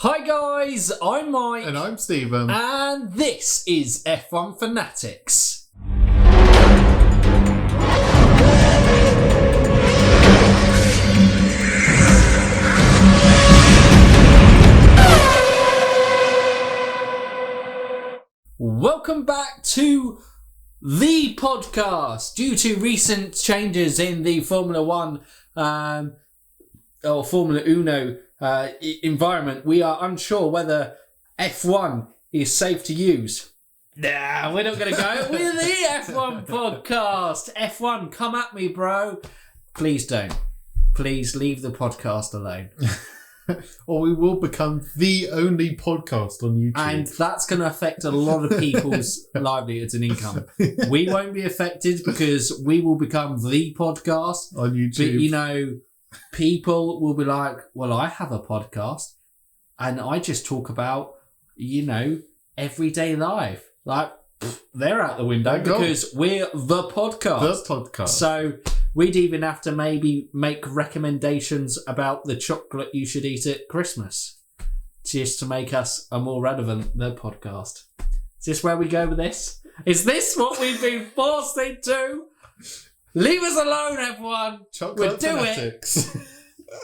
Hi guys, I'm Mike. And I'm Stephen. And this is F1 Fanatics. Welcome back to the podcast. Due to recent changes in the Formula One or Formula Uno environment, we are unsure whether F1 is safe to use. Nah, we're not going to go with the F1 podcast. F1, come at me, bro. Please don't. Please leave the podcast alone. Or we will become the only podcast on YouTube. And that's going to affect a lot of people's livelihoods and income. We won't be affected because we will become the podcast on YouTube. But, you know, people will be like, well, I have a podcast and I just talk about, you know, everyday life. Like, they're out the window because we're the podcast. The podcast. So we'd even have to maybe make recommendations about the chocolate you should eat at Christmas just to make us a more relevant the podcast. Is this where we go with this? Is this what we've been forced into? Leave us alone, everyone. Chocolate we'll do fanatics. it.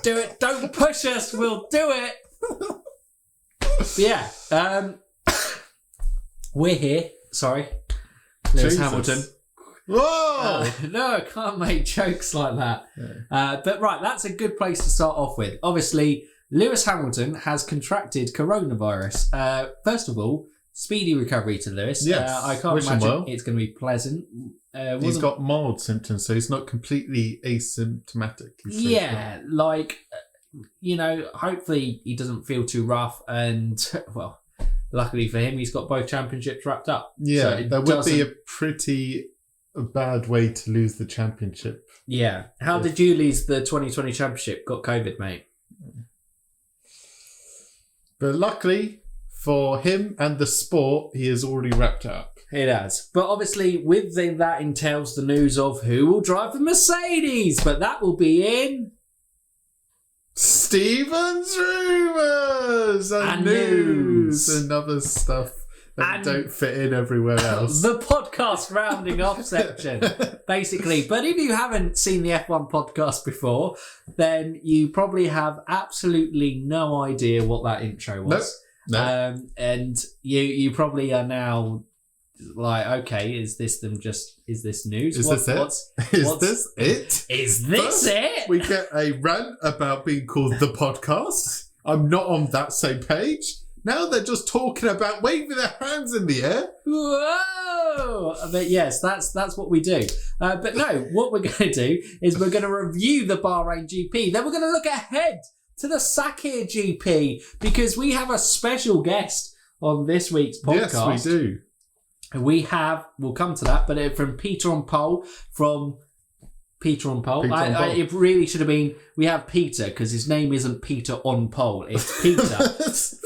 Do it. Don't push us. We'll do it. But yeah. We're here. Sorry. Lewis Hamilton. Whoa! No, I can't make jokes like that. Yeah. But right, that's a good place to start off with. Obviously, Lewis Hamilton has contracted coronavirus. First of all, speedy recovery to Lewis. Yes, I can't imagine it's going to be pleasant. He's got mild symptoms, so he's not completely asymptomatic. Yeah, like, you know, hopefully he doesn't feel too rough. And, well, luckily for him, he's got both championships wrapped up. Yeah, so that would be a pretty bad way to lose the championship. Yeah. How did you lose the 2020 championship? Got COVID, mate. But luckily for him and the sport, he has already wrapped up. It has. But obviously, with that entails the news of who will drive the Mercedes. But that will be in Stephen's Rumours and news and other stuff that don't fit in everywhere else. The podcast rounding off section, basically. But if you haven't seen the F1 podcast before, then you probably have absolutely no idea what that intro was. No. And you probably are now like, okay, is this news? Is this it? Is this it? We get a rant about being called the podcast. I'm not on that same page. Now they're just talking about waving their hands in the air. Whoa! But yes, that's what we do. But no, what we're going to do is we're going to review the Bahrain GP. Then we're going to look ahead to the Sakhir GP because we have a special guest on this week's podcast. Yes, we do. We'll come to that, but from Peter on Pole, it really should have been, we have Peter, because his name isn't Peter on Pole, it's Peter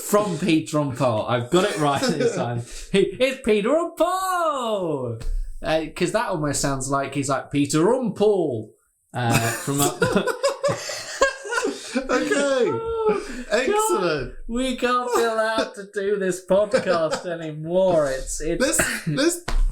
from Peter on Pole. I've got it right this time. It's Peter on Pole! Because that almost sounds like he's like Peter on Pole. From up... Okay. Excellent. God, we can't be allowed to do this podcast anymore. It's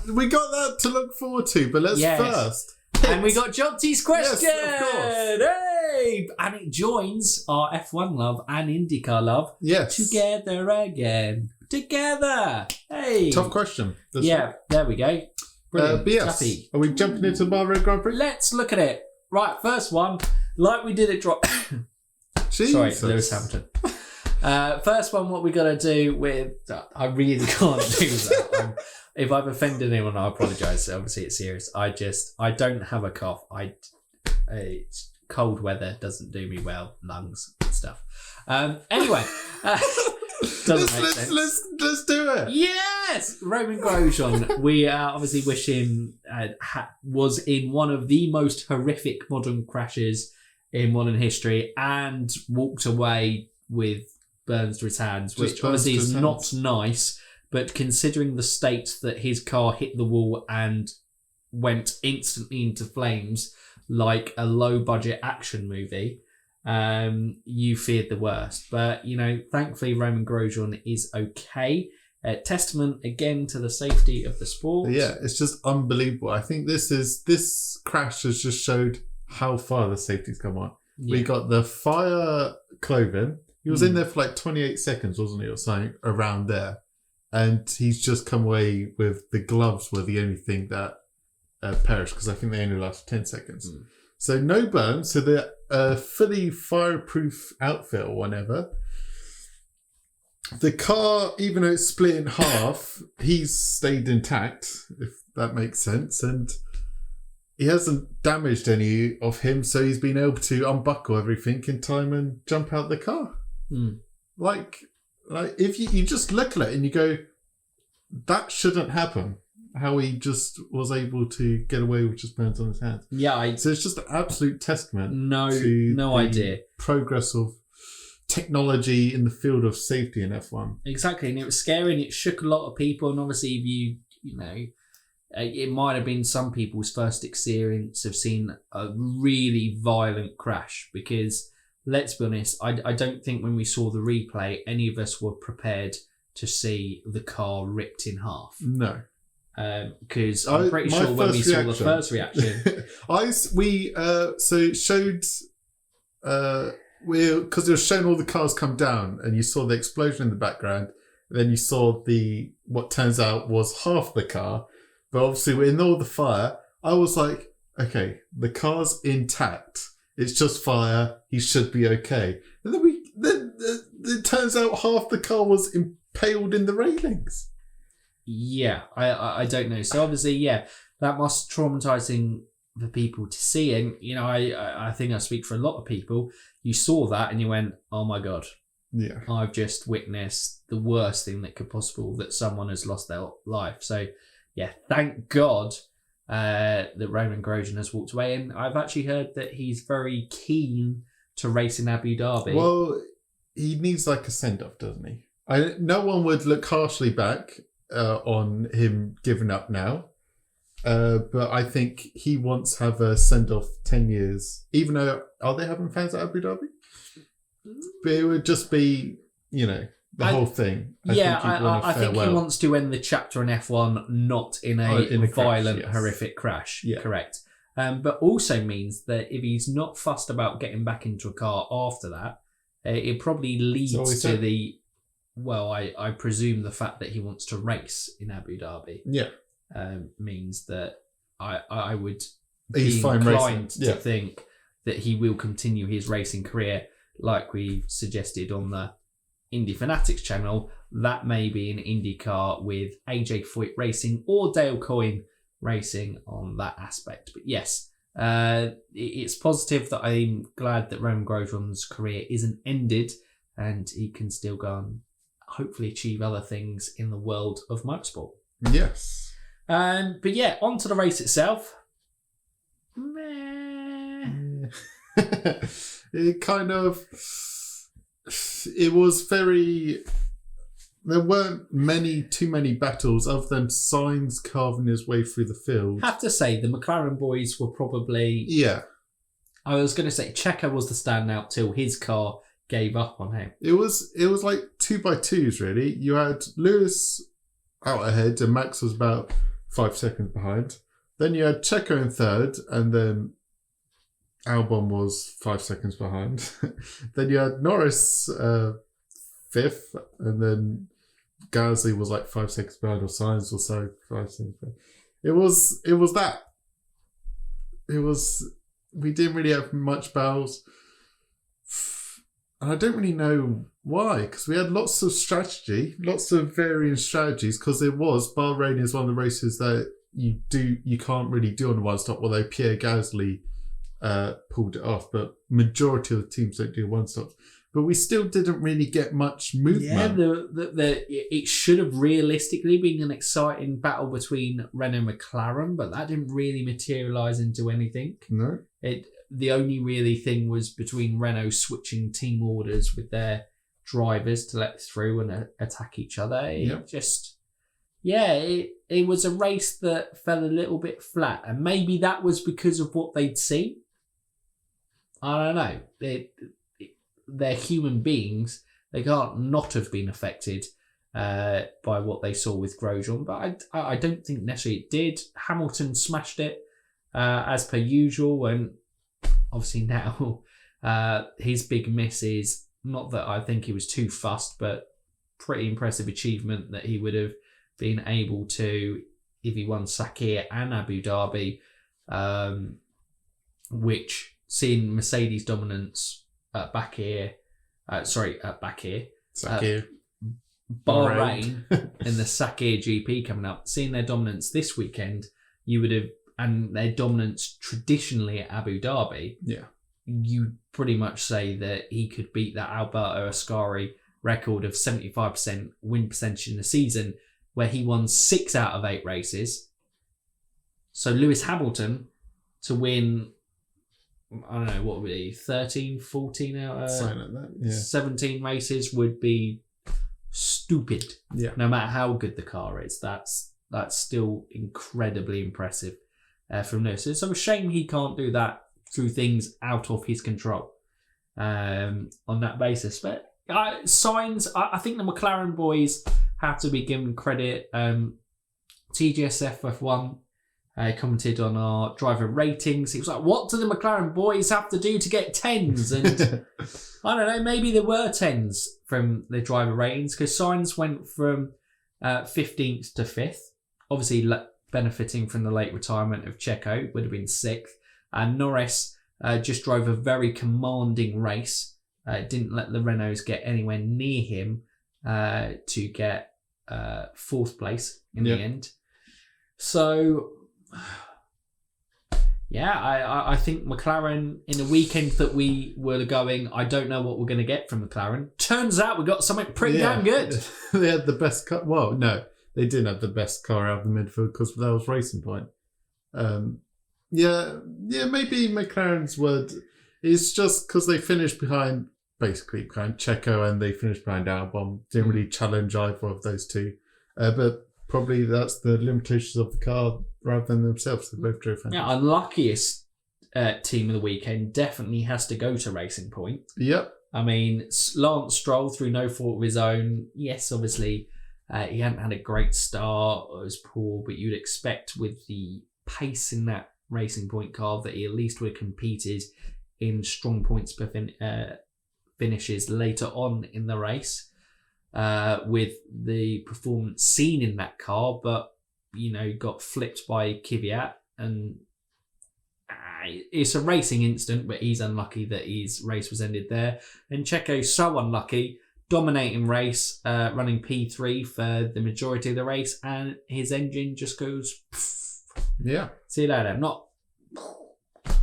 we got that to look forward to, but let's first. And we got Jonty's question. Yes, of course. Hey! And it joins our F1 love and IndyCar love. Yes. Together again. Together. Hey. Tough question. There we go. Brilliant. But yes. Happy. Are we jumping into the Bahrain Grand Prix? Let's look at it. Right, first one. Like we did at Drop. Sorry, Lewis Hamilton. First one, what we got to do with... I really can't do that. If I've offended anyone, I apologise. Obviously, it's serious. I don't have a cough. It's cold weather doesn't do me well. Lungs and stuff. Anyway. Doesn't make sense. Let's do it. Yes! Romain Grosjean. We obviously wish him... was in one of the most horrific modern crashes in modern history and walked away with burns to his hands, which obviously is not nice, but considering the state that his car hit the wall and went instantly into flames like a low budget action movie, you feared the worst. But, thankfully Romain Grosjean is okay. Testament again to the safety of the sport. Yeah, it's just unbelievable. I think this crash has just showed how far the safety's come on. Yeah. We got the fire clothing. He was in there for like 28 seconds, wasn't he, or something around there. And he's just come away with the gloves were the only thing that perished, because I think they only last 10 seconds. So no burns. So the fully fireproof outfit or whatever. The car, even though it's split in half, he's stayed intact, if that makes sense. And he hasn't damaged any of him, so he's been able to unbuckle everything in time and jump out the car. Like if you just look at it and you go, that shouldn't happen. How he just was able to get away with just burns on his hands. Yeah, so it's just an absolute testament. No to idea. Progress of technology in the field of safety in F1. Exactly, and it was scary and it shook a lot of people. And obviously, it might have been some people's first experience of seeing a really violent crash, because let's be honest, I don't think when we saw the replay, any of us were prepared to see the car ripped in half. No. Because I'm pretty sure when we saw the first reaction... So it showed... because it was showing all the cars come down and you saw the explosion in the background. Then you saw what turns out was half the car. But obviously in all the fire, I was like, okay, the car's intact. It's just fire. He should be okay. And then it turns out half the car was impaled in the railings. Yeah, I don't know. So obviously, yeah, that must traumatizing for people to see. And, I think I speak for a lot of people. You saw that and you went, oh my God. Yeah. I've just witnessed the worst thing that could possible, that someone has lost their life. So, yeah, thank God that Romain Grosjean has walked away. And I've actually heard that he's very keen to race in Abu Dhabi. Well, he needs like a send-off, doesn't he? No one would look harshly back on him giving up now. But I think he wants to have a send-off 10 years. Even though, are they having fans at Abu Dhabi? But it would just be, the whole thing. I think he wants to end the chapter in F1 not in a violent, crash, yes. Horrific crash. Yeah. Correct. But also means that if he's not fussed about getting back into a car after that, it probably leads to the... Well, I presume the fact that he wants to race in Abu Dhabi. Yeah. Means that I would be inclined to think that he will continue his racing career, like we suggested on the Indy Fanatics channel. That may be an IndyCar with AJ Foyt Racing or Dale Coyne Racing on that aspect. But yes, it's positive that I'm glad that Romain Grosjean's career isn't ended and he can still go and hopefully achieve other things in the world of motorsport. Yes. But yeah, on to the race itself. It was very... There weren't too many battles other than Sainz carving his way through the field. I have to say, the McLaren boys were probably... Yeah. I was going to say, Checo was the standout till his car gave up on him. It was like 2x2s, really. You had Lewis out ahead and Max was about 5 seconds behind. Then you had Checo in third, and then Albon was 5 seconds behind. Then you had Norris fifth, and then Gasly was like 5 seconds behind, or Sainz or so 5 seconds behind. It was that. We didn't really have much battles. And I don't really know why, because we had lots of strategy, lots of varying strategies, because Bahrain is one of the races that you can't really do on the one stop, although Pierre Gasly pulled it off, but majority of the teams don't do one stops. But we still didn't really get much movement. Yeah, it should have realistically been an exciting battle between Renault and McLaren, but that didn't really materialise into anything. No. The only really thing was between Renault switching team orders with their drivers to let through and attack each other. It was a race that fell a little bit flat, and maybe that was because of what they'd seen. I don't know. They're human beings. They can't not have been affected by what they saw with Grosjean, but I don't think necessarily it did. Hamilton smashed it as per usual, and obviously now his big miss is not that I think he was too fussed, but pretty impressive achievement that he would have been able to if he won Sakhir and Abu Dhabi, which seeing Mercedes dominance at Bahrain, Bahrain in the Sakhir GP coming up, seeing their dominance this weekend, you would have, and their dominance traditionally at Abu Dhabi, you pretty much say that he could beat that Alberto Ascari record of 75% win percentage in the season, where he won 6 out of 8 races. So Lewis Hamilton to win, I don't know, what would it be, 13, 14 out of 17 races would be stupid. Yeah. No matter how good the car is, that's still incredibly impressive from Lewis. It's a shame he can't do that through things out of his control on that basis. But signs, I think the McLaren boys have to be given credit. TGSF F1 commented on our driver ratings. He was like, what do the McLaren boys have to do to get 10s? And I don't know, maybe there were 10s from the driver ratings, because Sainz went from 15th to 5th. Obviously, benefiting from the late retirement of Checo, would have been 6th. And Norris just drove a very commanding race. Didn't let the Renaults get anywhere near him to get 4th place in the end. So, yeah, I think McLaren, in the weekend that we were going, I don't know what we're going to get from McLaren. Turns out we got something pretty damn good. They had the best car. Well, no, they didn't have the best car out of the midfield because that was Racing Point. Maybe McLaren's word is just because they finished behind Checo, and they finished behind Albon. Didn't really challenge either of those two. But probably that's the limitations of the car rather than themselves. They both drove fantastic. Yeah, unluckiest team of the weekend definitely has to go to Racing Point. Yep. I mean, Lance Stroll, through no fault of his own. Yes, obviously, he hadn't had a great start. It was poor, but you'd expect with the pace in that Racing Point car that he at least would have competed in strong points per finishes later on in the race. With the performance seen in that car, but got flipped by Kvyat, and it's a racing incident, but he's unlucky that his race was ended there. And Checo's so unlucky, dominating race, running P3 for the majority of the race, and his engine just goes yeah. See you later. Not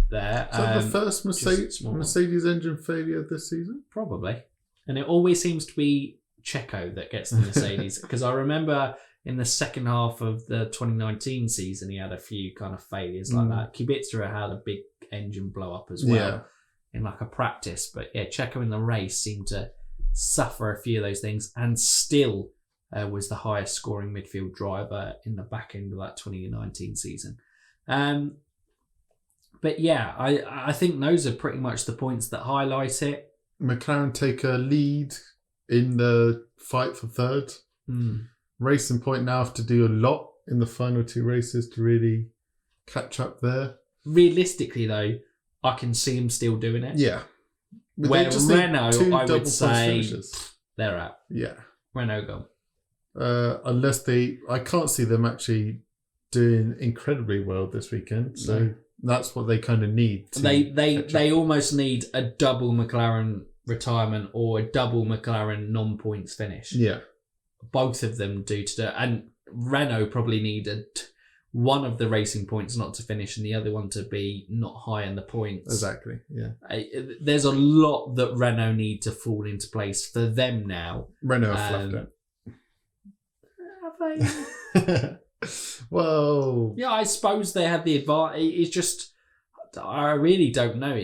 there. Is that the first Mercedes engine failure this season? Probably. And it always seems to be Checo that gets the Mercedes, because I remember in the second half of the 2019 season he had a few kind of failures like that. Kubica had a big engine blow up as well in like a practice, but Checo in the race seemed to suffer a few of those things, and still was the highest scoring midfield driver in the back end of that 2019 season. But yeah, I think those are pretty much the points that highlight it. McLaren take a lead in the fight for third. Racing Point now have to do a lot in the final 2 races to really catch up there. Realistically, though, I can see him still doing it. Yeah. But where Renault, I would say, they're out. Yeah. Renault gone. Unless I can't see them actually doing incredibly well this weekend. So that's what they kind of need. They almost need a double McLaren retirement or a double McLaren non-points finish. Yeah. Both of them do today. And Renault probably needed one of the Racing Points not to finish and the other one to be not high in the points. Exactly, yeah. There's a lot that Renault need to fall into place for them now. Renault have fluffed it. Have they? Well... Yeah, I suppose they had the advantage. It's just, I really don't know.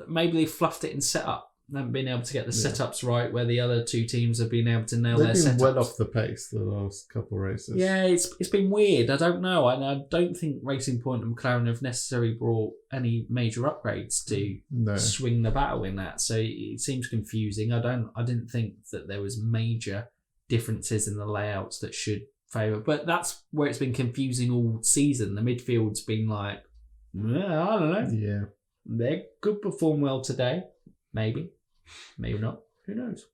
Maybe they fluffed it in setup. haven't been able to get the setups right where the other two teams have been able to nail their They've setups. been well off the pace the last couple of races. Yeah, it's been weird. I don't know. I don't think Racing Point and McLaren have necessarily brought any major upgrades to swing the battle in that. So it seems confusing. I didn't think that there was major differences in the layouts that should favour. But that's where it's been confusing all season. The midfield's been like, I don't know. Yeah. They could perform well today. Maybe not. Who knows?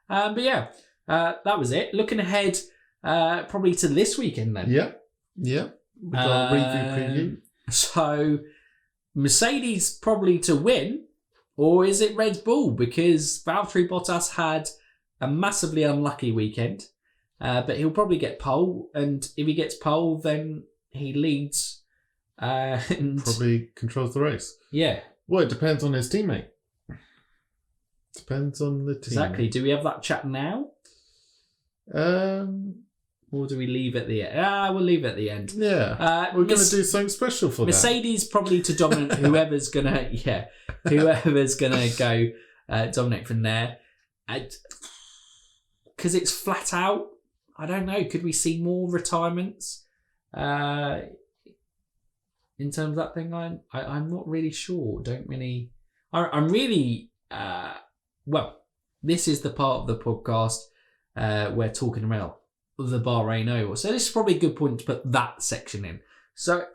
But yeah, that was it. Looking ahead, probably to this weekend then. Yeah. We got a review preview. So, Mercedes probably to win, or is it Red Bull? Because Valtteri Bottas had a massively unlucky weekend, but he'll probably get pole, and if he gets pole, then he leads. And probably controls the race. Yeah. Well, it depends on his teammate. Depends on the team. Exactly. Do we have that chat now? Or do we leave at the end? We'll leave it at the end. Yeah. We're going to do something special for Mercedes probably to dominate whoever's going to go dominate from there. Because it's flat out. I don't know. Could we see more retirements? In terms of that thing line, I'm not really sure. I'm really well, this is the part of the podcast we're talking about the Bahrain Oval. So this is probably a good point to put that section in. So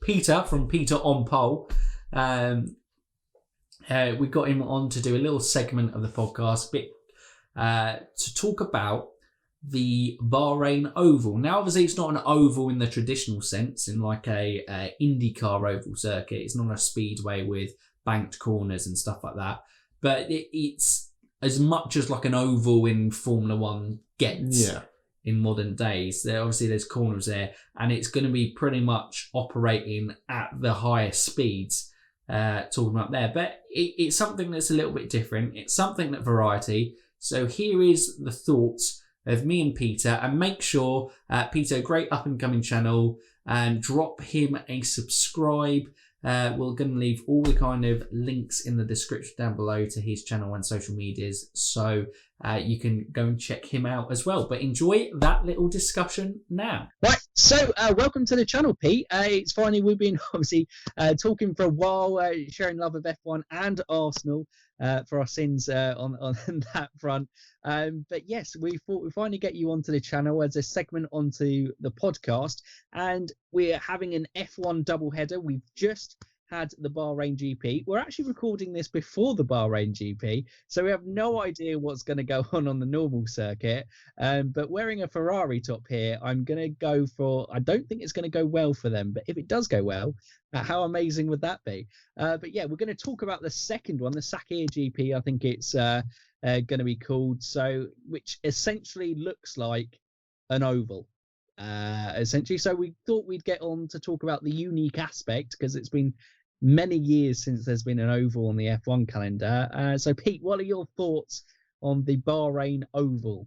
Peter from Peter on Pole, we got him on to do a little segment of the podcast to talk about the Bahrain Oval. Now, obviously, it's not an oval in the traditional sense, in like a IndyCar oval circuit. It's not a speedway with banked corners and stuff like that. But it's as much as like an oval in Formula One gets in modern days. There's corners there, and it's going to be pretty much operating at the highest speeds. Talking about there, but it's something that's a little bit different. It's something that variety. So here is the thoughts of me and Peter, and make sure Peter, great up and coming channel, and drop him a subscribe. We're going to leave all the kind of links in the description down below to his channel and social medias, so you can go and check him out as well. But enjoy that little discussion now. Right, so welcome to the channel, Pete. It's finally, we've been obviously talking for a while, sharing love of F1 and Arsenal for our sins on that front. But yes, we thought we'd finally get you onto the channel as a segment onto the podcast, and we're having an F1 doubleheader. We've just had the Bahrain GP. We're actually recording this before the Bahrain GP, so we have no idea what's going to go on the normal circuit. But wearing a Ferrari top here, I'm going to go for, I don't think it's going to go well for them, but if it does go well, how amazing would that be? But yeah, we're going to talk about the second one, the Sakhir GP, I think it's going to be called, so which essentially looks like an oval. Essentially, so we thought we'd get on to talk about the unique aspect, because it's been many years since there's been an oval on the F1 calendar. So Pete, what are your thoughts on the Bahrain Oval?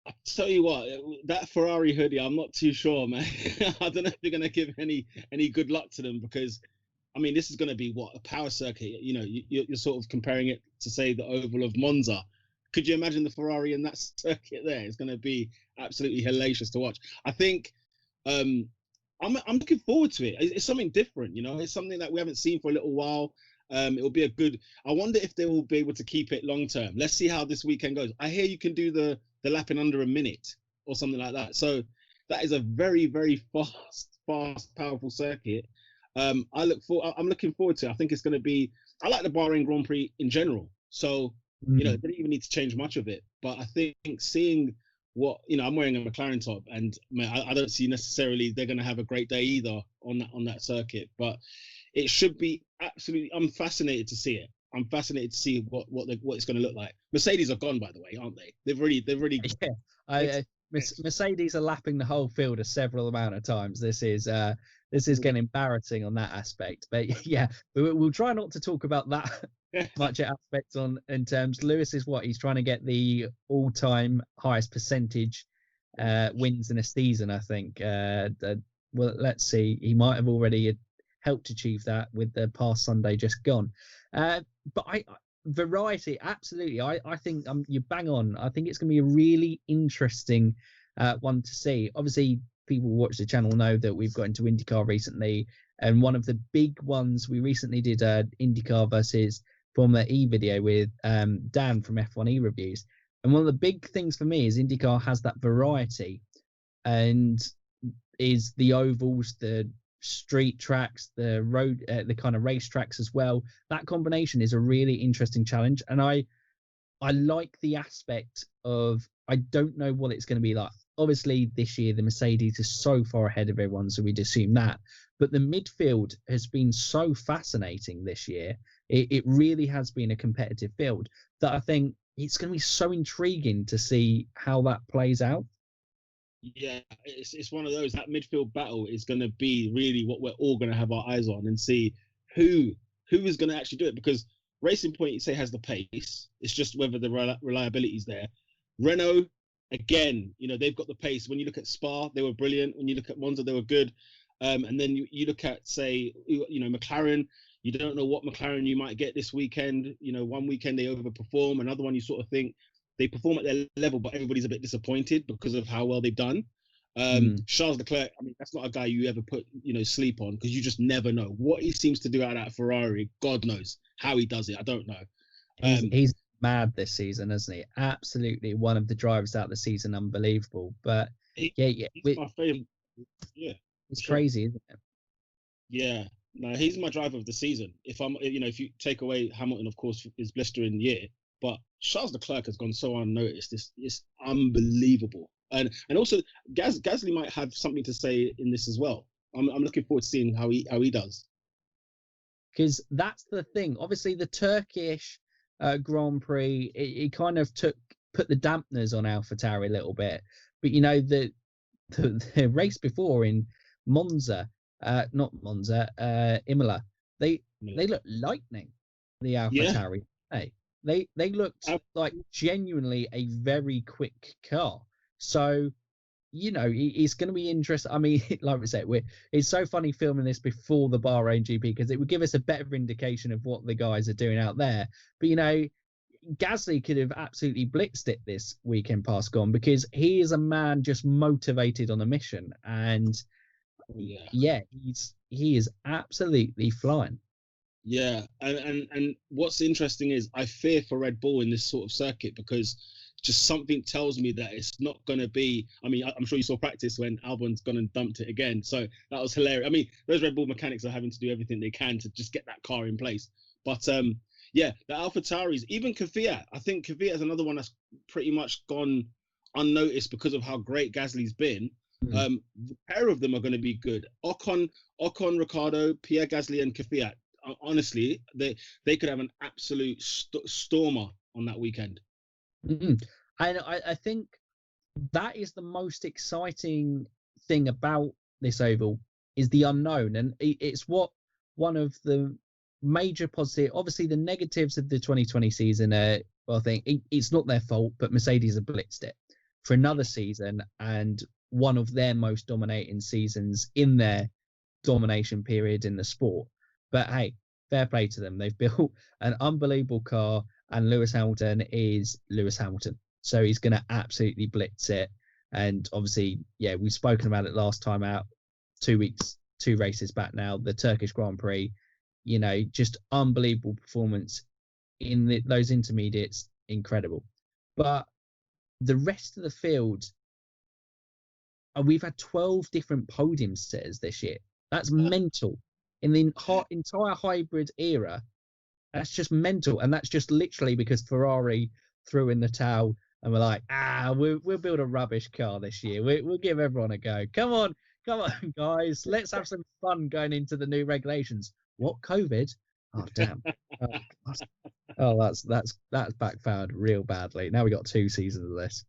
I tell you what, that Ferrari hoodie, I'm not too sure, man. I don't know if you're going to give any good luck to them, because I mean, this is going to be a power circuit. You know, you're sort of comparing it to, say, the Oval of Monza. Could you imagine the Ferrari in that circuit there? It's going to be absolutely hellacious to watch. I think I'm looking forward to it. It's something different, you know. It's something that we haven't seen for a little while. It will be a good. I wonder if they will be able to keep it long term. Let's see how this weekend goes. I hear you can do the lap in under a minute or something like that. So that is a very, very fast, powerful circuit. I'm looking forward to it. I think it's going to be. I like the Bahrain Grand Prix in general. So. You know, they didn't even need to change much of it. But I think seeing what, you know, I'm wearing a McLaren top, and I don't see necessarily they're going to have a great day either on that circuit. But it should be absolutely. I'm fascinated to see it. I'm fascinated to see what it's going to look like. Mercedes are gone, by the way, aren't they? They've really. Yeah, Mercedes are lapping the whole field a several amount of times. This is getting embarrassing on that aspect. But yeah, we'll try not to talk about that much aspect in terms. Lewis is he's trying to get the all-time highest percentage wins in a season, I think. Well, let's see. He might have already helped achieve that with the past Sunday just gone. But variety, absolutely. I think you bang on. I think it's going to be a really interesting one to see. Obviously, people who watch the channel know that we've got into IndyCar recently, and one of the big ones we recently did IndyCar versus Formula E video with Dan from F1E Reviews. And one of the big things for me is IndyCar has that variety, and is the ovals, the street tracks, the road, the kind of race tracks as well. That combination is a really interesting challenge, and I like the aspect of, I don't know what it's going to be like. Obviously, this year the Mercedes is so far ahead of everyone, so we'd assume that. But the midfield has been so fascinating this year. It really has been a competitive field that I think it's going to be so intriguing to see how that plays out. Yeah, it's one of those. That midfield battle is going to be really what we're all going to have our eyes on, and see who is going to actually do it. Because Racing Point, you say, has the pace. It's just whether the reliability is there. Renault, again, they've got the pace. When you look at Spa, they were brilliant. When you look at Monza, they were good. And then you look at, say, McLaren. You don't know what McLaren you might get this weekend. One weekend they overperform, another one you sort of think they perform at their level, but everybody's a bit disappointed because of how well they've done. Charles Leclerc, I mean, that's not a guy you ever put, sleep on, because you just never know what he seems to do out of that Ferrari. God knows how he does it. I don't know. He's mad this season, isn't he? Absolutely one of the drivers out of the season, unbelievable. But he's my favorite. Yeah, it's crazy, isn't it? Yeah. No, he's my driver of the season. If you take away Hamilton, of course, his blistering year, but Charles Leclerc has gone so unnoticed. It's unbelievable. And also Gasly might have something to say in this as well. I'm looking forward to seeing how he does. Because that's the thing. Obviously, the Turkish Grand Prix, it kind of put the dampeners on AlphaTauri a little bit. But the race before in Monza. Imola. They look lightning. The AlphaTauri. Yeah. Hey, they looked like genuinely a very quick car. So, it's going to be interesting. I mean, like we said, it's so funny filming this before the Bahrain GP, because it would give us a better indication of what the guys are doing out there. But Gasly could have absolutely blitzed it this weekend past gone, because he is a man just motivated on a mission, and he is absolutely flying. Yeah, and what's interesting is I fear for Red Bull in this sort of circuit, because just something tells me that it's not going to be. I mean, I'm sure you saw practice when Albon's gone and dumped it again, so that was hilarious. I mean, those Red Bull mechanics are having to do everything they can to just get that car in place. But the AlphaTauris, even Kvyat, I think Kvyat is another one that's pretty much gone unnoticed because of how great Gasly's been. The pair of them are going to be good. Ocon, Ricciardo, Pierre Gasly, and Kvyat. Honestly, they could have an absolute stormer on that weekend. Mm-hmm. And I think that is the most exciting thing about this oval, is the unknown, and it's what one of the major positive. Obviously, the negatives of the 2020 season. I think it's not their fault, but Mercedes have blitzed it for another season, and one of their most dominating seasons in their domination period in the sport. But hey, fair play to them. They've built an unbelievable car, and Lewis Hamilton is Lewis Hamilton. So he's going to absolutely blitz it. And obviously, we've spoken about it last time out, 2 races back now, the Turkish Grand Prix, just unbelievable performance in those intermediates, incredible. But the rest of the field, we've had 12 different podium sitters this year. That's mental. In the entire hybrid era, that's just mental. And that's just literally because Ferrari threw in the towel and we're like, we'll build a rubbish car this year. We'll give everyone a go. Come on, guys. Let's have some fun going into the new regulations. What, COVID? Oh, damn. That's backfired real badly. Now we got 2 seasons of this.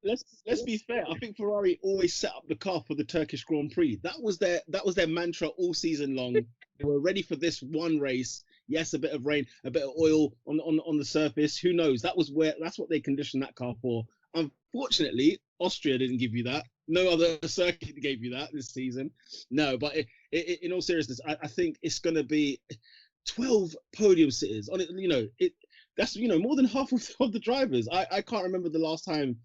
Let's be fair. I think Ferrari always set up the car for the Turkish Grand Prix. That was their mantra all season long. They were ready for this one race. Yes, a bit of rain, a bit of oil on the surface. Who knows? That's what they conditioned that car for. Unfortunately, Austria didn't give you that. No other circuit gave you that this season. No, but in all seriousness, I think it's going to be 12 podium sitters. On it, That's more than half of the drivers. I can't remember the last time.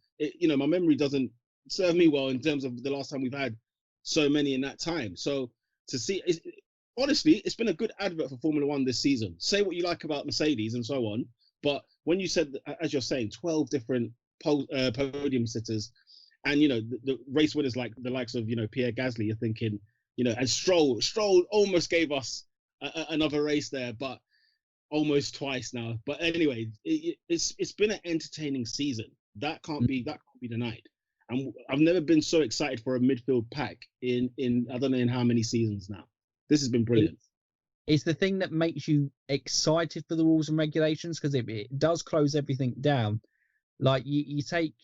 My memory doesn't serve me well in terms of the last time we've had so many in that time. So to see, honestly, it's been a good advert for Formula One this season. Say what you like about Mercedes and so on, but when you said, as you're saying, 12 different podium sitters, and the race winners like the likes of Pierre Gasly, you're thinking, and Stroll almost gave us another race there, but almost twice now. But anyway, it's been an entertaining season. That can't be denied. And I've never been so excited for a midfield pack in I don't know in how many seasons now. This has been brilliant. It's the thing that makes you excited for the rules and regulations, because it does close everything down. Like you take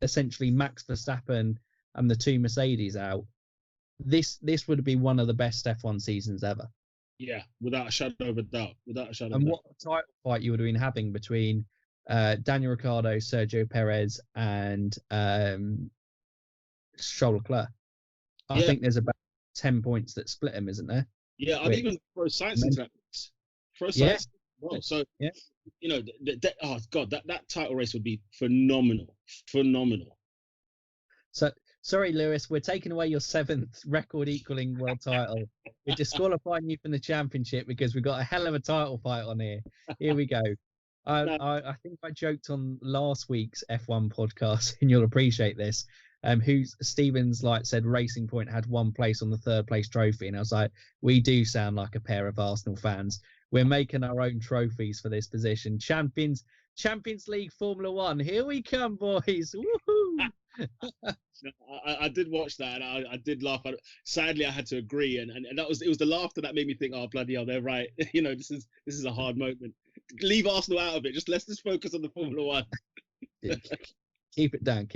essentially Max Verstappen and the two Mercedes out. This would be one of the best F1 seasons ever. Yeah, without a shadow of a doubt. And what title fight you would have been having between Daniel Ricciardo, Sergio Perez, and Charles Leclerc. I think there's about 10 points that split him, isn't there? Yeah, I'd even throw science into that. Throw science. Yeah. Well, so oh god, that title race would be phenomenal. So sorry, Lewis, we're taking away your 7th record-equaling world title. We're disqualifying you from the championship because we've got a hell of a title fight on here. Here we go. I think I joked on last week's F1 podcast, and you'll appreciate this. Stevens said Racing Point had 1 place on the 3rd place trophy, and I was like, we do sound like a pair of Arsenal fans. We're making our own trophies for this position. Champions League Formula One. Here we come, boys. Woohoo! I did watch that, and I did laugh. Sadly, I had to agree, and it was the laughter that made me think, oh bloody hell, they're right. This is a hard moment. Leave Arsenal out of it. Let's just focus on the Formula One. Keep it down.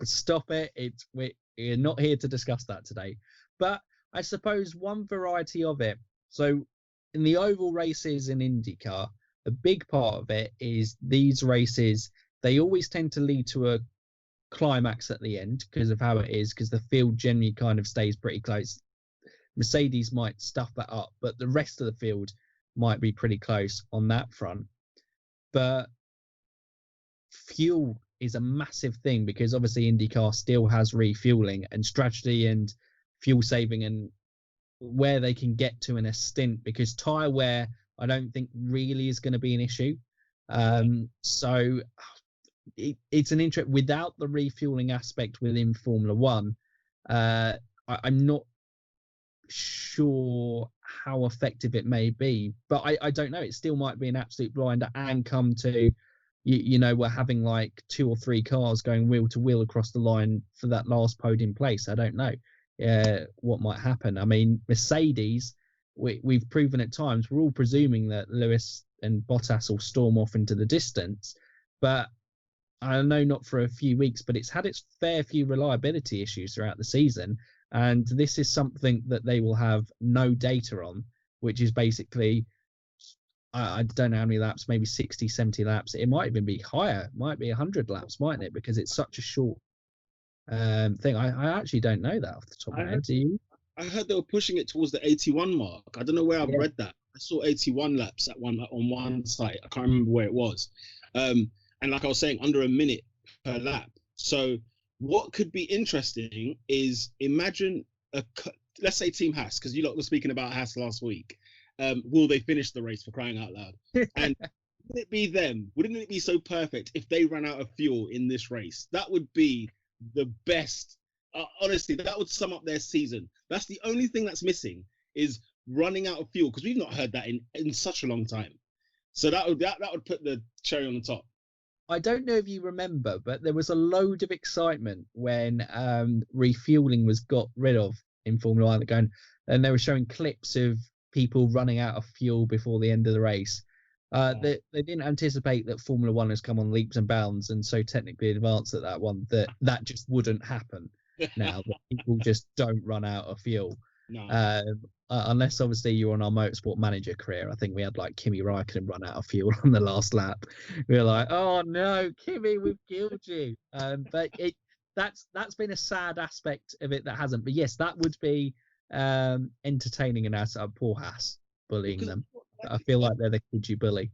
Stop it. We're not here to discuss that today. But I suppose one variety of it. So in the oval races in IndyCar, a big part of it is these races, they always tend to lead to a climax at the end because of how it is, because the field generally kind of stays pretty close. Mercedes might stuff that up, but the rest of the field might be pretty close on that front. But fuel is a massive thing, because obviously IndyCar still has refueling and strategy and fuel saving and where they can get to in a stint, because tyre wear I don't think really is going to be an issue. So it's an interest without the refueling aspect within Formula One. I'm not sure how effective it may be, but I don't know. It still might be an absolute blinder and come to, we're having 2 or 3 cars going wheel to wheel across the line for that last podium place. I don't know what might happen. I mean, Mercedes, we've proven at times, we're all presuming that Lewis and Bottas will storm off into the distance, but I know not for a few weeks, but it's had its fair few reliability issues throughout the season. And this is something that they will have no data on, which is basically, I don't know how many laps, maybe 60, 70 laps. It might even be higher. It might be 100 laps, mightn't it? Because it's such a short thing. I actually don't know that off the top of my head. Do you? I heard they were pushing it towards the 81 mark. I don't know where I've read that. I saw 81 laps on one site. I can't remember where it was. And like I was saying, under a minute per lap. So what could be interesting is, imagine let's say Team Haas, because you lot were speaking about Haas last week. Will they finish the race, for crying out loud? And wouldn't it be them? Wouldn't it be so perfect if they ran out of fuel in this race? That would be the best. Honestly, that would sum up their season. That's the only thing that's missing, is running out of fuel, because we've not heard that in such a long time. So that would put the cherry on the top. I don't know if you remember, but there was a load of excitement when refueling was got rid of in Formula One, and they were showing clips of people running out of fuel before the end of the race. They didn't anticipate that Formula One has come on leaps and bounds and so technically advanced at that one that just wouldn't happen now. That people just don't run out of fuel. No. Unless obviously you're on our motorsport manager career. I think we had Kimi Räikkönen run out of fuel on the last lap. We were like, oh no, Kimi, we've killed you. But that's been a sad aspect of it that hasn't. But yes, that would be entertaining, and as poor Haas bullying them. I feel like they're the kids you bully.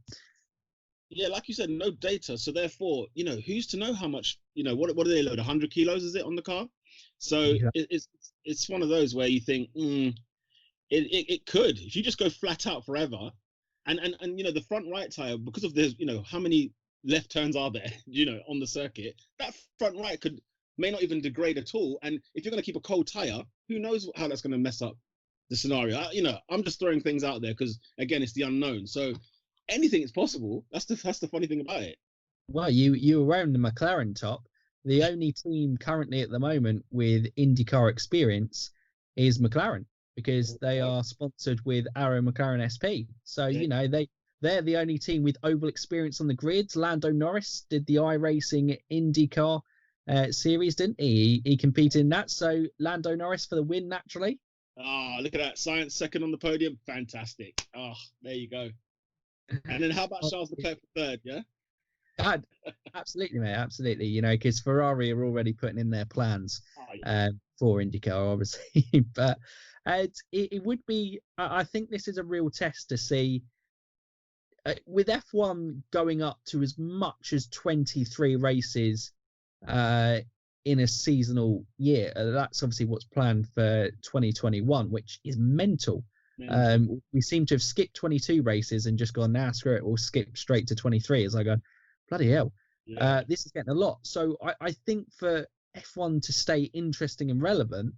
Yeah, like you said, no data. So therefore, who's to know how much, what do they load? 100 kilos is it on the car? So Yeah. it's one of those where you think, it could, if you just go flat out forever, and the front right tire, because of there's how many left turns are there, on the circuit, that front right may not even degrade at all. And if you're going to keep a cold tire, who knows how that's going to mess up the scenario. I'm just throwing things out there because again, it's the unknown. So anything is possible. That's the funny thing about it. Well, you were wearing the McLaren top. The only team currently at the moment with IndyCar experience is McLaren, because they are sponsored with Arrow McLaren SP. So they're the only team with oval experience on the grids. Lando Norris did the iRacing IndyCar series, didn't he? He competed in that. So Lando Norris for the win, naturally. Oh, look at that. Science second on the podium. Fantastic. Oh, there you go. And then how about Charles Leclerc for third, yeah? Absolutely, mate. Absolutely. Because Ferrari are already putting in their plans for IndyCar, obviously. But it would be, I think this is a real test to see, with F1 going up to as much as 23 races in a seasonal year. That's obviously what's planned for 2021, which is mental. We seem to have skipped 22 races and just gone, screw it, we'll skip straight to 23. As I go, bloody hell. Yeah. This is getting a lot. So I think for F1 to stay interesting and relevant,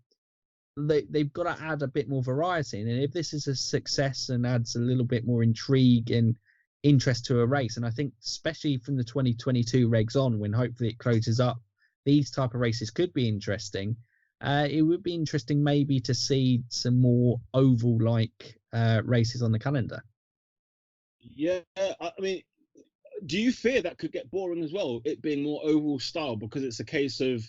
they've got to add a bit more variety. And if this is a success and adds a little bit more intrigue and interest to a race, and I think especially from the 2022 regs on, when hopefully it closes up, these type of races could be interesting. It would be interesting maybe to see some more oval-like races on the calendar. Yeah, I mean, do you fear that could get boring as well, it being more oval style, because it's a case of,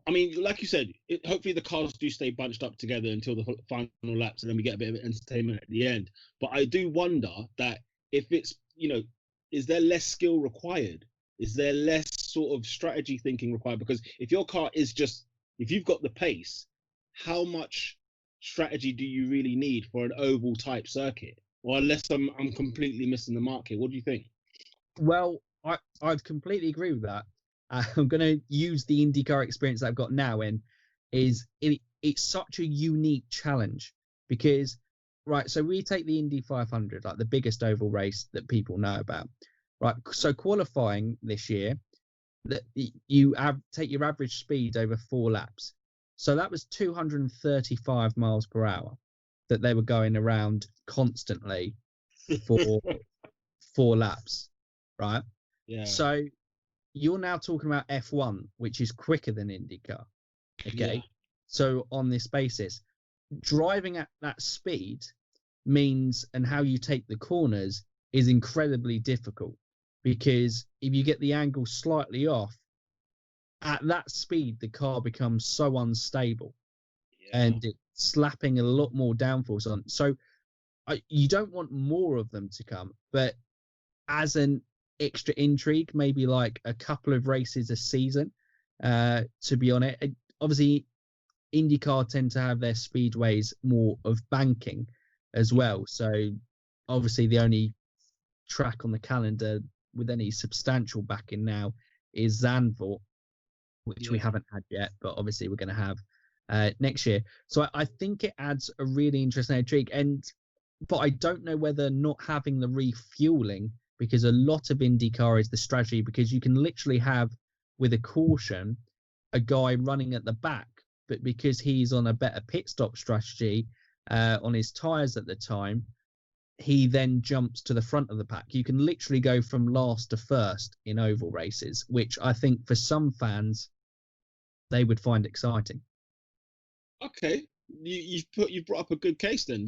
I mean, like you said, hopefully the cars do stay bunched up together until the final laps, and then we get a bit of entertainment at the end. But I do wonder that if it's, is there less skill required? Is there less sort of strategy thinking required? Because if your car is if you've got the pace, how much strategy do you really need for an oval type circuit? Or unless I'm completely missing the mark here. What do you think? Well, I'd completely agree with that. I'm going to use the IndyCar experience that I've got now, and it's such a unique challenge because, right, so we take the Indy 500, like the biggest oval race that people know about. Right, so qualifying this year, that you take your average speed over 4 laps. So that was 235 miles per hour that they were going around constantly for 4 laps, right? Yeah. So you're now talking about F1, which is quicker than IndyCar. Okay. Yeah. So on this basis, driving at that speed means, and how you take the corners is incredibly difficult, because if you get the angle slightly off, at that speed, the car becomes so unstable, and it's slapping a lot more downforce on. So you don't want more of them to come, but as an extra intrigue, maybe like a couple of races a season, to be on it. Obviously, IndyCar tend to have their speedways more of banking as well. So obviously the only track on the calendar with any substantial backing now is Zandvoort, which we haven't had yet, but obviously we're going to have next year. So I think it adds a really interesting intrigue. But I don't know whether not having the refueling, because a lot of IndyCar is the strategy, because you can literally have, with a caution, a guy running at the back, but because he's on a better pit stop strategy on his tyres at the time, he then jumps to the front of the pack. You can literally go from last to first in oval races, which I think for some fans, they would find exciting. Okay. You've brought up a good case then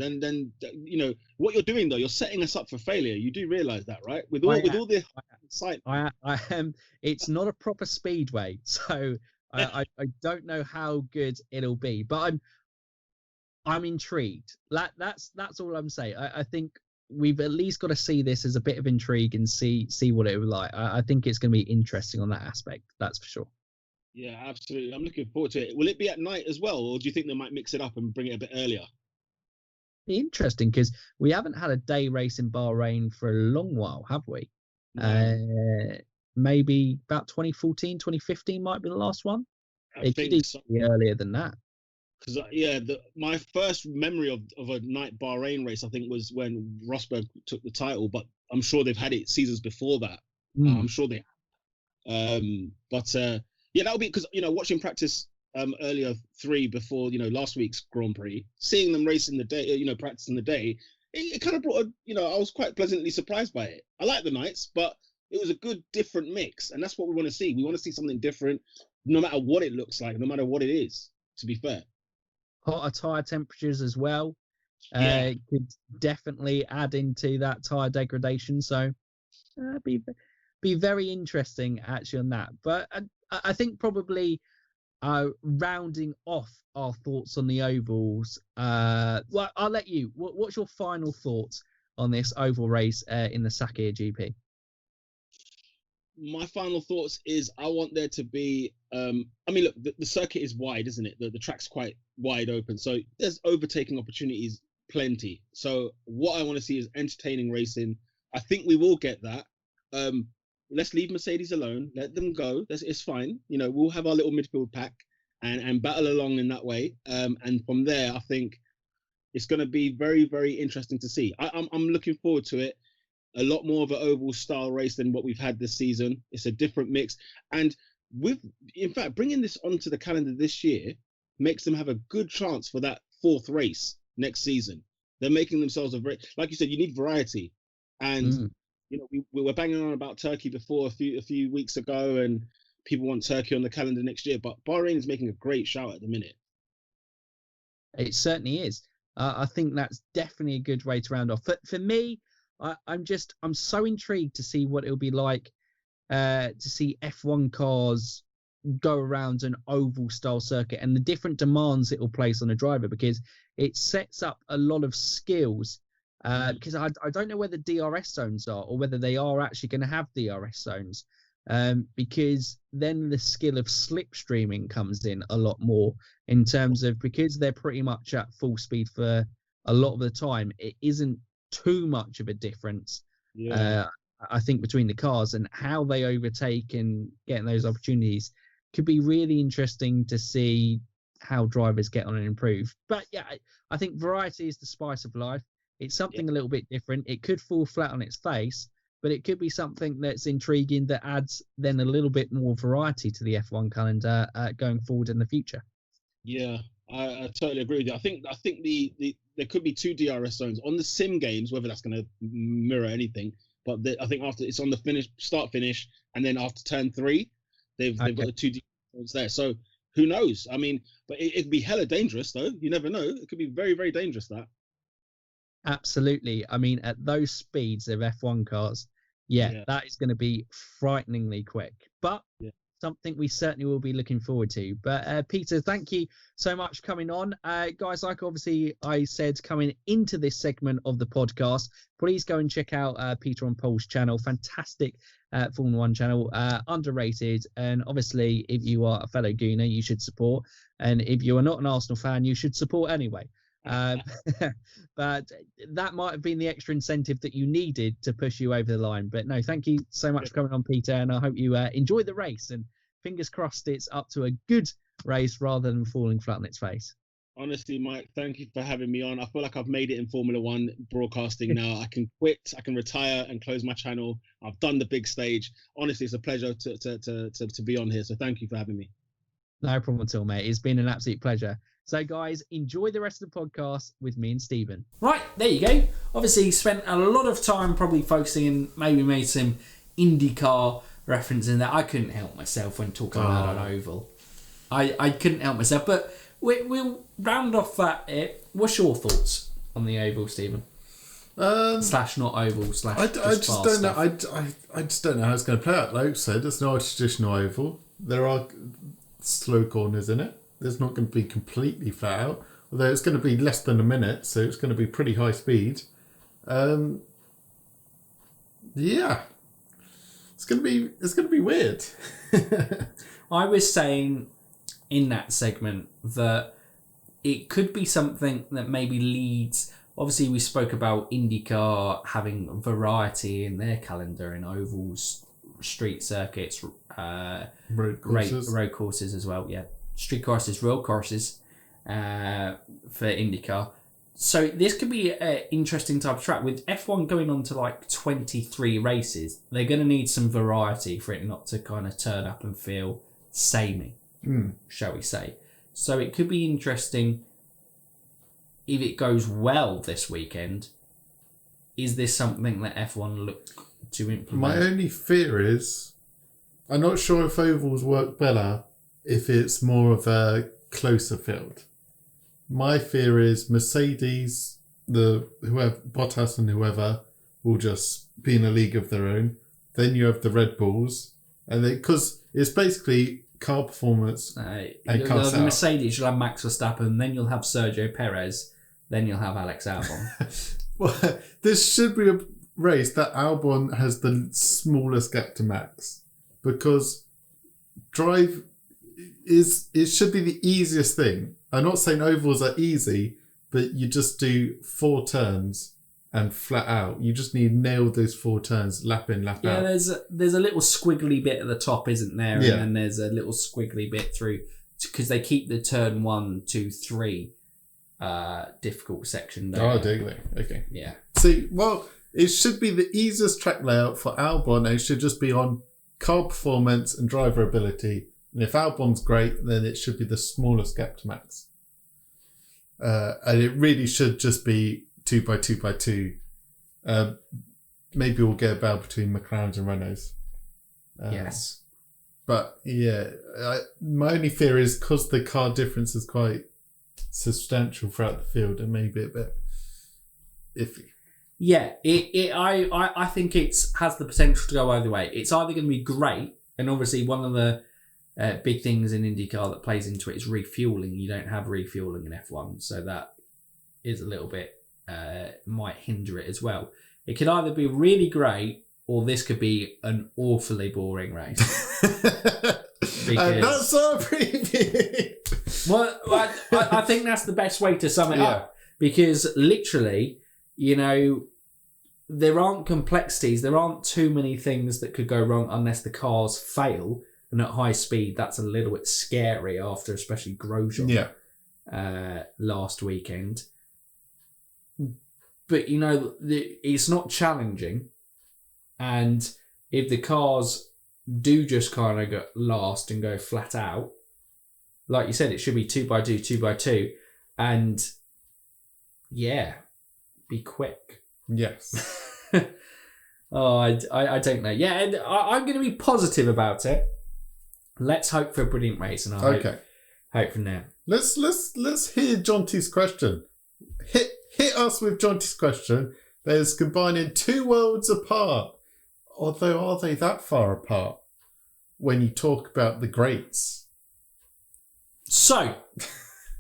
what you're doing though, you're setting us up for failure. You do realize that, right? With all the sight. I am. It's not a proper speedway, so I don't know how good it'll be, but I'm intrigued. That's all I'm saying. I think we've at least got to see this as a bit of intrigue and see what it will like. I think it's going to be interesting on that aspect. That's for sure. Yeah, absolutely. I'm looking forward to it. Will it be at night as well, or do you think they might mix it up and bring it a bit earlier? interesting because we haven't had a day race in Bahrain for a long while, have we? No. Maybe about 2014, 2015 might be the last one. I It could think even so. be earlier than that. Because my first memory of a night Bahrain race, I think, was when Rosberg took the title. But I'm sure they've had it seasons before that. I'm sure they. That'll be because watching practice earlier 3 before last week's Grand Prix, seeing them race in the day, practice in the day, it kind of brought I was quite pleasantly surprised by it. I like the nights, but it was a good different mix, and that's what we want to see. We want to see something different, no matter what it looks like, no matter what it is. To be fair. Hotter tyre temperatures as well could definitely add into that tyre degradation. So be very interesting actually on that. But I think probably rounding off our thoughts on the ovals. Well, I'll let you. What's your final thoughts on this oval race in the Sakhir GP? My final thoughts is I want there to be look, the circuit is wide, isn't it? The track's quite wide open, so there's overtaking opportunities plenty. So what I want to see is entertaining racing. I think we will get that. Let's leave Mercedes alone, let them go. It's fine. We'll have our little midfield pack and battle along in that way, and from there I think it's going to be very, very interesting to see. I'm looking forward to it. A lot more of an oval style race than what we've had this season. It's a different mix. And in fact, bringing this onto the calendar this year makes them have a good chance for that 4th race next season. They're making themselves like you said, you need variety. And, we were banging on about Turkey before a few weeks ago, and people want Turkey on the calendar next year, but Bahrain is making a great shout at the minute. It certainly is. I think that's definitely a good way to round off. But for me, I'm so intrigued to see what it'll be like to see F1 cars go around an oval style circuit and the different demands it will place on a driver, because it sets up a lot of skills. Because I don't know where the DRS zones are or whether they are actually going to have DRS zones, because then the skill of slipstreaming comes in a lot more in terms of, because they're pretty much at full speed for a lot of the time, it isn't too much of a difference, I think, between the cars, and how they overtake and getting those opportunities could be really interesting to see how drivers get on and improve. But I think variety is the spice of life. It's something a little bit different. It could fall flat on its face, but it could be something that's intriguing that adds then a little bit more variety to the F1 calendar going forward in the future. Yeah, I totally agree with you. I think there could be 2 DRS zones on the sim games, whether that's going to mirror anything. But I think after it's on the start finish, and then after turn 3, they've got the 2 DRS zones there. So who knows? I mean, but it'd be hella dangerous though. You never know. It could be very, very dangerous, that. Absolutely. I mean, at those speeds of F1 cars, that is going to be frighteningly quick. But something we certainly will be looking forward to. But Peter, thank you so much for coming on. Guys, like obviously I said coming into this segment of the podcast, please go and check out Peter on Paul's channel. Fantastic Formula 1 channel, underrated. And obviously, if you are a fellow Gooner, you should support. And if you are not an Arsenal fan, you should support anyway. But that might have been the extra incentive that you needed to push you over the line. But no, thank you so much for coming on, Peter, and I hope you enjoy the race, and fingers crossed it's up to a good race rather than falling flat on its face. Honestly, Mike, thank you for having me on. I feel like I've made it in Formula 1 broadcasting now. I can quit, I can retire and close my channel. I've done the big stage. Honestly, it's a pleasure to be on here, so thank you for having me. No problem at all, mate. It's been an absolute pleasure. So, guys, enjoy the rest of the podcast with me and Stephen. Right, there you go. Obviously, he spent a lot of time probably focusing and maybe made some IndyCar reference in there. I couldn't help myself when talking about an oval. I couldn't help myself. But we'll round off that. What's your thoughts on the oval, Stephen? Slash not oval, slash I just don't know. I just don't know how it's going to play out. Like you said, it's not a traditional oval. There are slow corners in it. There's not going to be completely flat out, although it's going to be less than a minute, so it's going to be pretty high speed. It's going to be weird. I was saying in that segment that it could be something that maybe leads obviously we spoke about IndyCar having variety in their calendar in ovals, street circuits, road courses as well. Yeah, street courses, road courses for IndyCar. So this could be an interesting type of track. With F1 going on to like 23 races, they're going to need some variety for it not to kind of turn up and feel samey, shall we say. So it could be interesting if it goes well this weekend. Is this something that F1 look to implement? My only fear is, I'm not sure if ovals work better if it's more of a closer field. My fear is Mercedes, whoever Bottas and whoever will just be in a league of their own. Then you have the Red Bulls, and because it's basically car performance and car the setup. Mercedes, you'll have Max Verstappen, then you'll have Sergio Perez, then you'll have Alex Albon. Well, this should be a race that Albon has the smallest gap to Max, because it should be the easiest thing. I'm not saying ovals are easy, but you just do 4 turns and flat out. You just need to nail those 4 turns, lap in, lap out. Yeah, there's a little squiggly bit at the top, isn't there? Yeah. And then there's a little squiggly bit through, because they keep the turn 1, 2, 3 difficult section there. Oh, do they? Okay. Yeah. See, well, it should be the easiest track layout for Albon, and it should just be on car performance and driver ability. And if Albon's great, then it should be the smallest gap to Max. And it really should just be 2x2x2. Maybe we'll get a battle between McLarens and Renaults. Yes. But yeah, my only fear is because the car difference is quite substantial throughout the field, and maybe a bit iffy. Yeah, I think it has the potential to go either way. It's either going to be great, and obviously one of the big things in IndyCar that plays into it is refueling. You don't have refueling in F1, so that is a little bit might hinder it as well. It could either be really great, or this could be an awfully boring race. And that's our preview. Well, I think that's the best way to sum it up, because literally, you know, there aren't complexities. There aren't too many things that could go wrong unless the cars fail. And at high speed, that's a little bit scary after, especially Grosjean last weekend. But, you know, it's not challenging. And if the cars do just kind of go last and go flat out, like you said, it should be 2x2, 2x2. And, yeah, be quick. Yes. Oh, I don't know. Yeah, and I'm going to be positive about it. Let's hope for a brilliant race, and I hope from now. Let's hear Jonty's question. Hit us with Jonty's question. There's combining 2 worlds apart. Although, are they that far apart when you talk about the greats? So,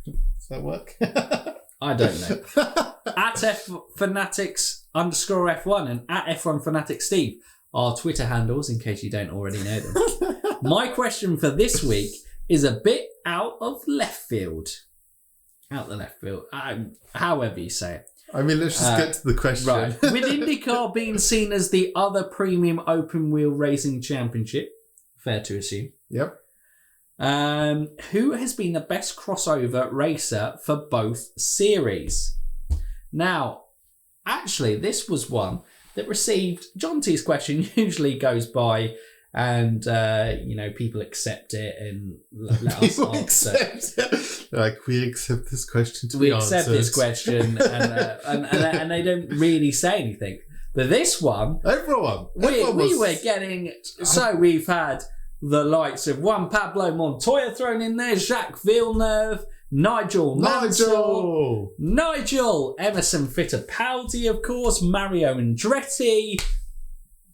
does that work? I don't know. At Fanatics_F1 and at F1 Fanatics Steve are Twitter handles, in case you don't already know them. My question for this week is a bit out of left field. Out the left field. However you say it. I mean, let's just get to the question. Right. With IndyCar being seen as the other premium open wheel racing championship, fair to assume. Yep. Who has been the best crossover racer for both series? Now, actually, this was one that received Jonty's question. Usually goes by, and you know, people accept it and let us answer. Like, we accept this question to we be accept answered. this question, and they don't really say anything. But this one, we were getting. So we've had the likes of Juan Pablo Montoya thrown in there, Jacques Villeneuve, Nigel Mansell, Emerson Fittipaldi, of course, Mario Andretti.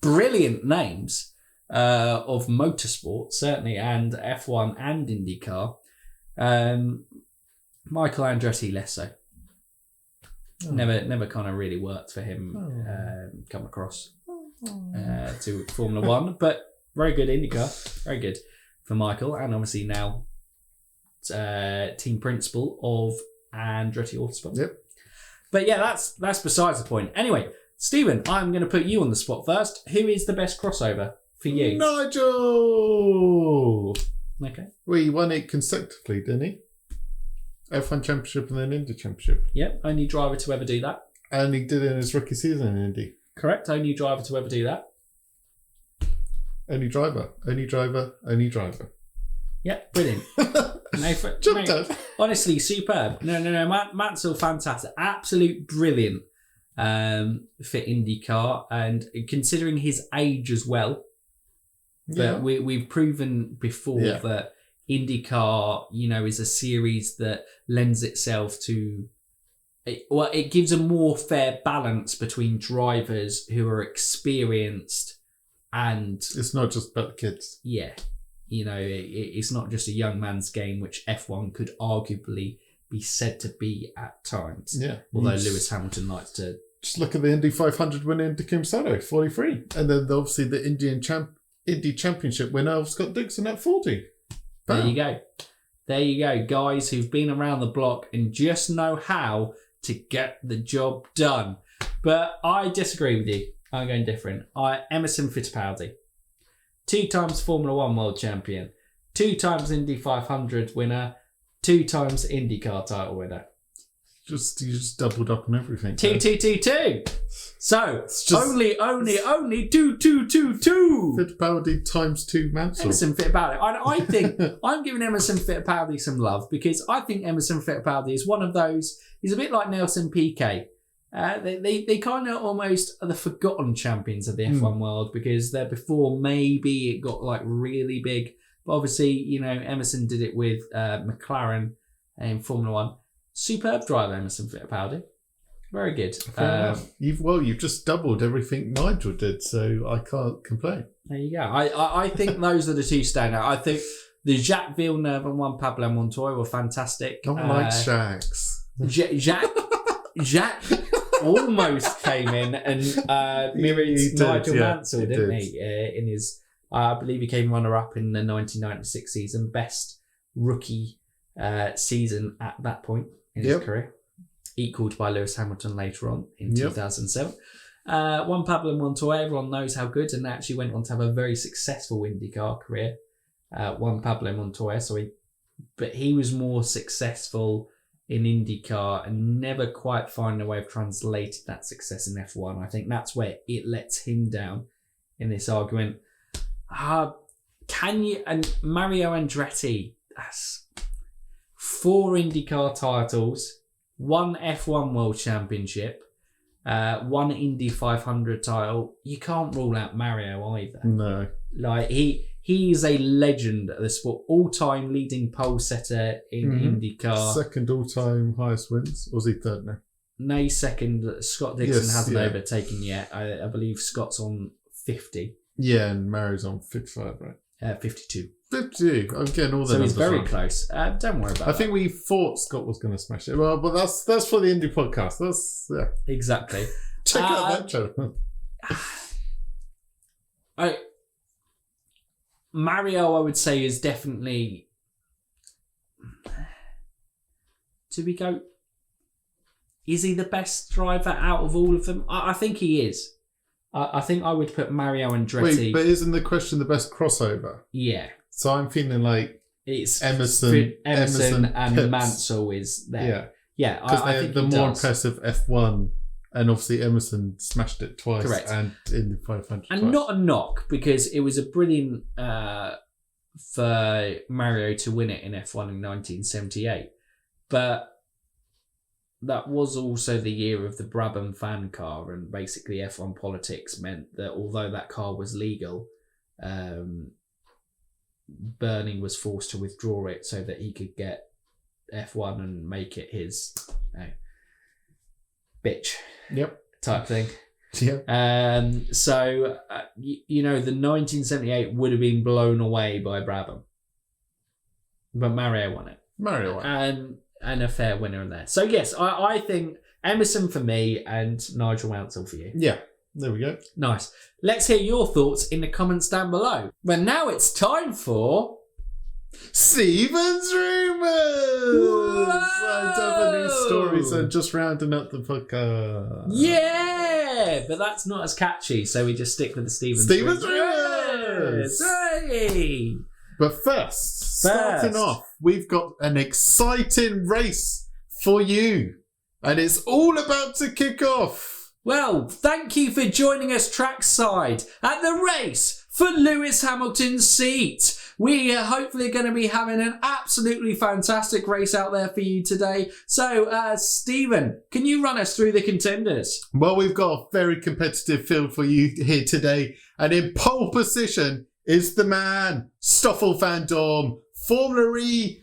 Brilliant names of motorsport, certainly, and F1 and IndyCar. Michael Andretti less so. Never kind of really worked for him. Come across to Formula One, but very good IndyCar, very good for Michael, and obviously now team principal of Andretti Autosport. Yep. But yeah, that's besides the point. Anyway, Stephen, I'm going to put you on the spot first. Who is the best crossover for you? Nigel! Okay. Well, he won it consecutively, didn't he? F1 Championship and then Indy Championship. Yep, only driver to ever do that. And he did it in his rookie season in Indy. Correct, only driver to ever do that. Only driver. Yep, brilliant. Jump Dad. Honestly, superb. No. Mansell, fantastic. Absolute brilliant for IndyCar. And considering his age as well, but we've proven before that IndyCar, is a series that lends itself to... it gives a more fair balance between drivers who are experienced and... It's not just about the kids. Yeah. It's not just a young man's game, which F1 could arguably be said to be at times. Yeah. Although Lewis Hamilton likes to... Just look at the Indy 500 winner into Kim Sato, 43. And then obviously the Indy Championship winner, Scott Dixon at 40. Bam. There you go. Guys who've been around the block and just know how to get the job done. But I disagree with you. I'm going different. Emerson Fittipaldi. 2 times Formula 1 world champion. 2 times Indy 500 winner. 2 times IndyCar title winner. You just doubled up on everything. 2. So only 2. Fittipaldi times 2 Mansell. Emerson Fittipaldi. I think I'm giving Emerson Fittipaldi some love because I think Emerson Fittipaldi is one of those. He's a bit like Nelson Piquet. They kind of almost are the forgotten champions of the F1 world because they're before maybe it got like really big. But obviously, Emerson did it with McLaren in Formula 1. Superb driver, Emerson Fittipaldi. Very good. You've just doubled everything Nigel did, so I can't complain. There you go. I think those are the 2 standout. I think the Jacques Villeneuve and Juan Pablo Montoya were fantastic. I don't like Shacks. Jacques almost came in and mirrored Nigel Mansell, didn't he? In his, I believe he came runner-up in the 1996 season, best rookie season at that point in his career, equalled by Lewis Hamilton later on in 2007. Juan Pablo Montoya, everyone knows how good, and actually went on to have a very successful IndyCar career. Juan Pablo Montoya, but he was more successful in IndyCar and never quite find a way of translating that success in F1. I think that's where it lets him down in this argument. And Mario Andretti, that's 4 IndyCar titles, 1 F1 World Championship, 1 Indy 500 title. You can't rule out Mario either. No. Like he is a legend of the sport, all-time leading pole setter in IndyCar. Second all-time highest wins, or was he third now? No, he's second. Scott Dixon hasn't overtaken yet. I believe Scott's on 50. Yeah, and Mario's on 55, right? 52. 52. I'm getting all the numbers So he's very wrong. close. Don't worry about I think we thought Scott was going to smash it. Well, but that's for the Indy podcast. That's Exactly. Check out that channel. Mario, I would say, is definitely... Do we go... Is he the best driver out of all of them? I think he is. I think I would put Mario Andretti... Wait, but isn't the question the best crossover? Yeah. So I'm feeling like it's Emerson and Pips. Mansell is there. Yeah. Because I think the he more does. impressive F1, and obviously Emerson smashed it twice. Correct. And in the 500 And twice. not a knock, because it was a brilliant for Mario to win it in F1 in 1978. But that was also the year of the Brabham fan car, and basically F1 politics meant that although that car was legal, Bernie was forced to withdraw it so that he could get F1 and make it his bitch type thing. Yep. So, the 1978 would have been blown away by Brabham. But Mario won it. Mario won. And a fair winner in there. So, yes, I think Emerson for me and Nigel Mansell for you. Yeah. There we go. Nice. Let's hear your thoughts in the comments down below. Well, now it's time for... Steven's Rumours! I don't have any stories, I'm just rounding up the podcast. Yeah! But that's not as catchy, so we just stick with the Steven's Rumours! Hey! But first, starting off, we've got an exciting race for you. And it's all about to kick off. Well, thank you for joining us trackside at the race for Lewis Hamilton's seat. We are hopefully going to be having an absolutely fantastic race out there for you today. So, Stephen, can you run us through the contenders? Well, we've got a very competitive field for you here today. And in pole position is the man, Stoffel van Dorn, Formula E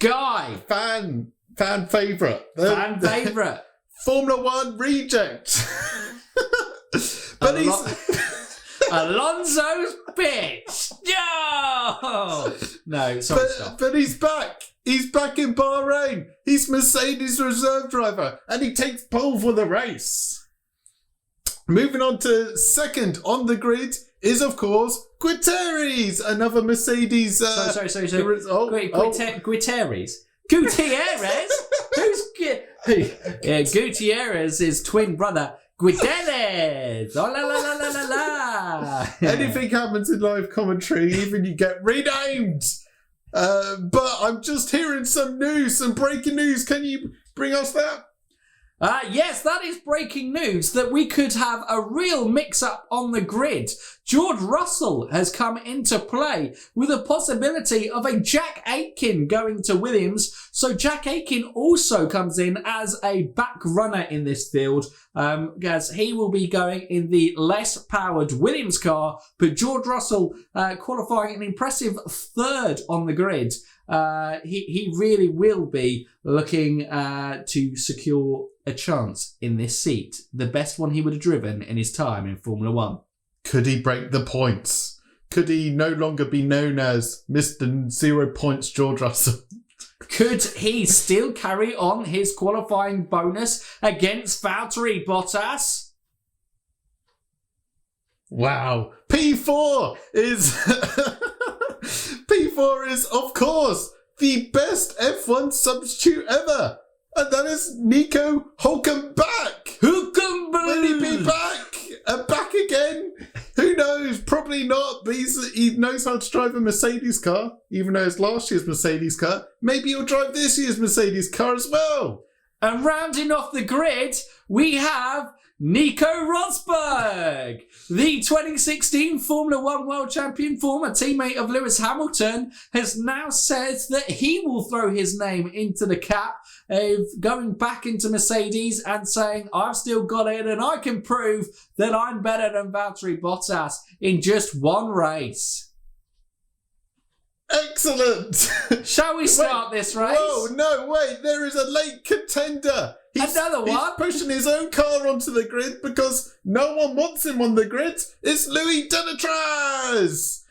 guy. Fan favourite. Fan favourite. Formula One reject. But Alonso's bitch. No, sorry, stop. But he's back. He's back in Bahrain. He's Mercedes reserve driver, and he takes pole for the race. Moving on to second on the grid is, of course, Gutierrez, another Mercedes. Sorry. Gutierrez. Gutierrez? Who's Gutierrez's twin brother? Gutierrez! Oh, la, la, la, la, la, la. Anything happens in live commentary, even you get renamed. But I'm just hearing some news, some breaking news. Can you bring us that? Yes, that is breaking news that we could have a real mix-up on the grid. George Russell has come into play with a possibility of a Jack Aitken going to Williams. So Jack Aitken also comes in as a back runner in this field, as he will be going in the less powered Williams car. But George Russell qualifying an impressive third on the grid. He really will be looking to secure a chance in this seat. The best one he would have driven in his time in Formula One. Could he break the points? Could he no longer be known as Mr. 0 points George Russell? Could he still carry on his qualifying bonus against Valtteri Bottas? Wow. P4 is of course the best F1 substitute ever. And that is Nico Hülkenberg. Will he be back? Back again? Who knows? Probably not. But he knows how to drive a Mercedes car, even though it's last year's Mercedes car. Maybe he'll drive this year's Mercedes car as well. And rounding off the grid, we have Nico Rosberg, the 2016 Formula One World Champion, former teammate of Lewis Hamilton, has now said that he will throw his name into the cap of going back into Mercedes and saying, I've still got it and I can prove that I'm better than Valtteri Bottas in just one race. Excellent. Shall we start this race? Whoa, no, wait, there is a late contender. Another one? He's pushing his own car onto the grid because no one wants him on the grid. It's Louis Delatraz.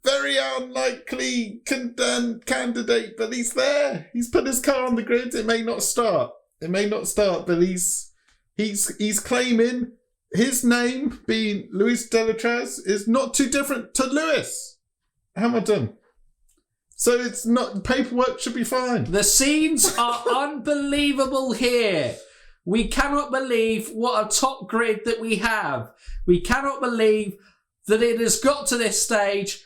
Very unlikely candidate, but he's there. He's put his car on the grid. It may not start, but he's claiming his name being Louis Delatraz is not too different to Lewis Hamilton. So it's not, paperwork should be fine. The scenes are unbelievable here. We cannot believe what a top grid that we have. We cannot believe that it has got to this stage,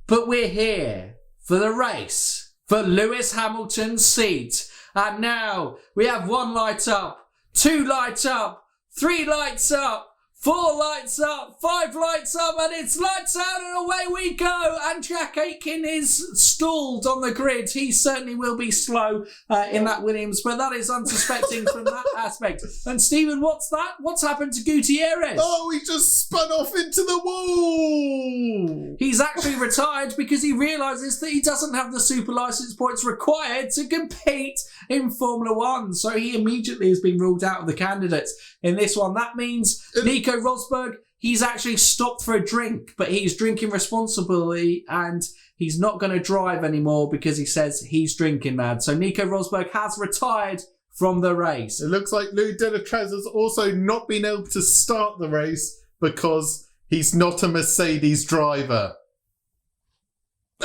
but we're here for the race for Lewis Hamilton's seat. And now we have 1 light up, 2 lights up, 3 lights up, 4 lights up, 5 lights up, and it's lights out and away we go. And Jack Aitken is stalled on the grid. He certainly will be slow in that Williams, but that is unsuspecting from that aspect. And Stephen, what's that? What's happened to Gutierrez? Oh, he just spun off into the wall. He's actually retired because he realises that he doesn't have the super licence points required to compete in Formula One. So he immediately has been ruled out of the candidates in this one. That means Nico Rosberg, he's actually stopped for a drink, but he's drinking responsibly and he's not going to drive anymore because he says he's drinking mad. So Nico Rosberg has retired from the race. It looks like Louis Delatraz has also not been able to start the race because he's not a Mercedes driver.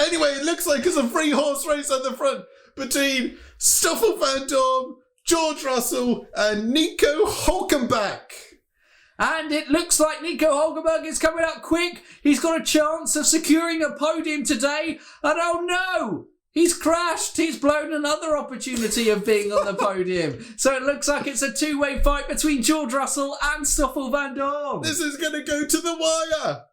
Anyway, it looks like it's a 3-horse race at the front between Stoffel Van Dorn, George Russell, and Nico Hülkenberg. And it looks like Nico Hülkenberg is coming up quick. He's got a chance of securing a podium today. And oh no! He's crashed. He's blown another opportunity of being on the podium. So it looks like it's a two-way fight between George Russell and Stoffel Van Dorn. This is going to go to the wire.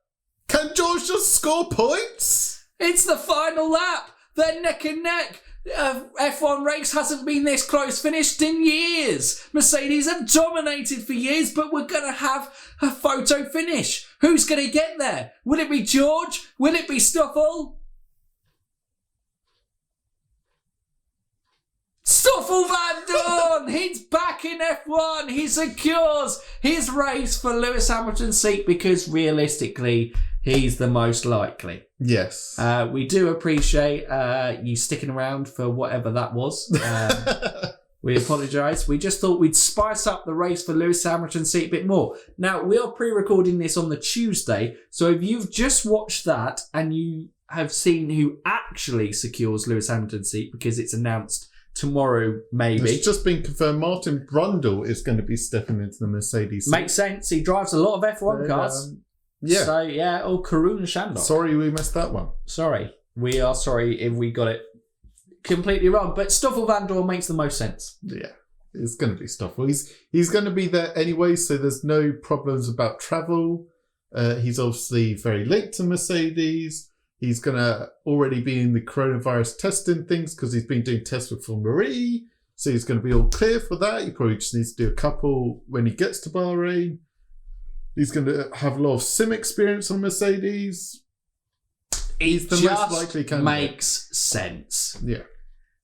Can George just score points? It's the final lap. They're neck and neck. F1 race hasn't been this close finished in years. Mercedes have dominated for years, but we're going to have a photo finish. Who's going to get there? Will it be George? Will it be Stoffel? Stoffel Van Dorn! He's back in F1. He secures his race for Lewis Hamilton's seat because realistically, he's the most likely. Yes. We do appreciate you sticking around for whatever that was. We apologise. We just thought we'd spice up the race for Lewis Hamilton's seat a bit more. Now, we are pre-recording this on the Tuesday, so if you've just watched that and you have seen who actually secures Lewis Hamilton's seat because it's announced tomorrow, maybe. It's just been confirmed Martin Brundle is going to be stepping into the Mercedes seat. Makes sense. He drives a lot of F1 cars. Yeah. So, yeah. Oh, Karun Shandong. Sorry we missed that one. Sorry. We are sorry if we got it completely wrong. But Stoffel Van Dorn makes the most sense. Yeah. It's going to be Stoffel. He's going to be there anyway, so there's no problems about travel. He's obviously very linked to Mercedes. He's going to already be in the coronavirus testing things because he's been doing tests with Formula E. So he's going to be all clear for that. He probably just needs to do a couple when he gets to Bahrain. He's going to have a lot of sim experience on Mercedes. He's the most likely candidate. Makes sense. Yeah.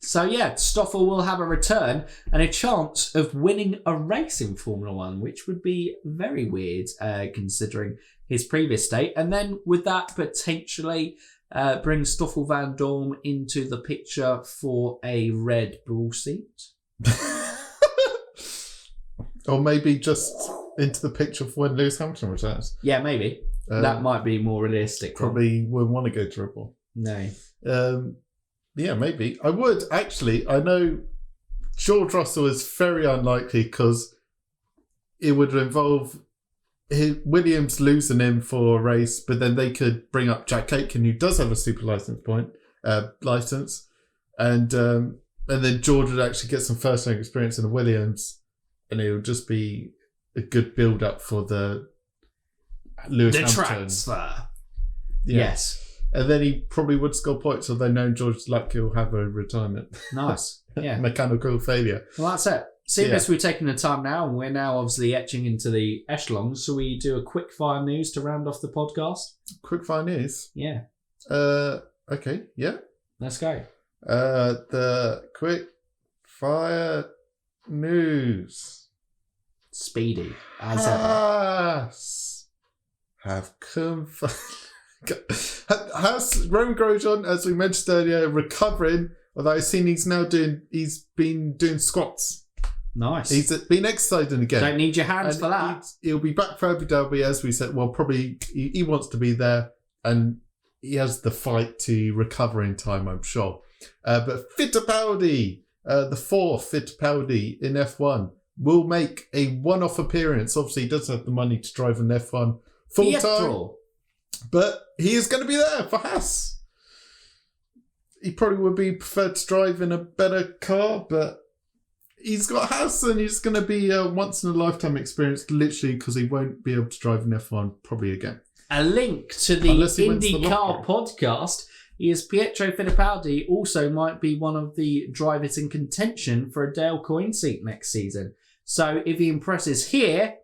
So yeah, Stoffel will have a return and a chance of winning a race in Formula One, which would be very weird considering his previous state. And then with that, potentially bring Stoffel Van Dorn into the picture for a Red Bull seat. Or maybe just into the picture for when Lewis Hamilton returns. Yeah, maybe. That might be more realistic. Probably wouldn't want to go to Red Bull. No. Yeah, maybe. I would, actually. I know George Russell is very unlikely because it would involve Williams losing him for a race, but then they could bring up Jack Aitken, who does have a super license, and then George would actually get some first-hand experience in the Williams, and it would just be a good build-up for the Lewis Hamilton transfer. Yeah. Yes. And then he probably would score points, although knowing George Luck, he'll have a retirement. Nice. Yeah. Mechanical failure. Well, that's it. Seeing as we're taking the time now, and we're now obviously etching into the echelons, so we do a quick fire news to round off the podcast? Quick fire news? Yeah. Okay, yeah. Let's go. The quick fire news. Speedy, as have confirmed. Has Romain Grosjean, as we mentioned earlier, recovering? Although I've seen he's been doing squats. Nice. He's been exercising again. Don't need your hands for that. He'll be back for Abu Dhabi, as we said. Well, probably he wants to be there, and he has the fight to recover in time, I'm sure. But Fittipaldi, the fourth Fittipaldi in F1, will make a one-off appearance. Obviously, he doesn't have the money to drive an F1 full-time. But he is going to be there for Haas. He probably would be preferred to drive in a better car, but he's got Haas, and he's going to be a once-in-a-lifetime experience, literally, because he won't be able to drive an F1 probably again. A link to the IndyCar podcast is Pietro Fittipaldi also might be one of the drivers in contention for a Dale Coyne seat next season. So if he impresses here,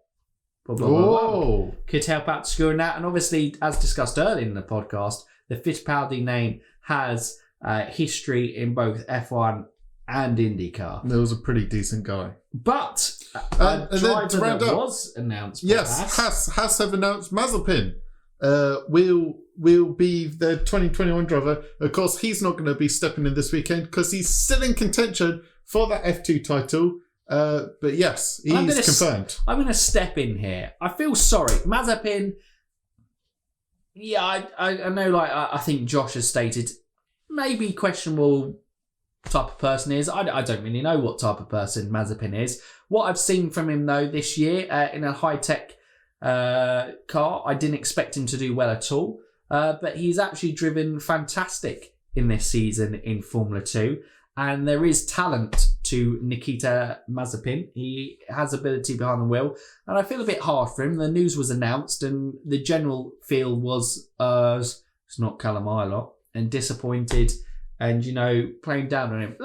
could help out securing that. And obviously, as discussed earlier in the podcast, the Fittipaldi name has history in both F1 and IndyCar. He was a pretty decent guy. But a driver that was announced. Yes, Haas have announced Mazepin will be the 2021 driver. Of course, he's not going to be stepping in this weekend because he's still in contention for that F2 title. But yes, he's confirmed. I'm going to step in here. I feel sorry. Mazepin, yeah, I know, like, I think Josh has stated, maybe questionable type of person is. I don't really know what type of person Mazepin is. What I've seen from him, though, this year in a high-tech car, I didn't expect him to do well at all. But he's actually driven fantastic in this season in Formula 2. And there is talent to Nikita Mazepin. He has ability behind the wheel. And I feel a bit hard for him. The news was announced and the general feel was it's not Callum Ilott, and disappointed and, playing down on him.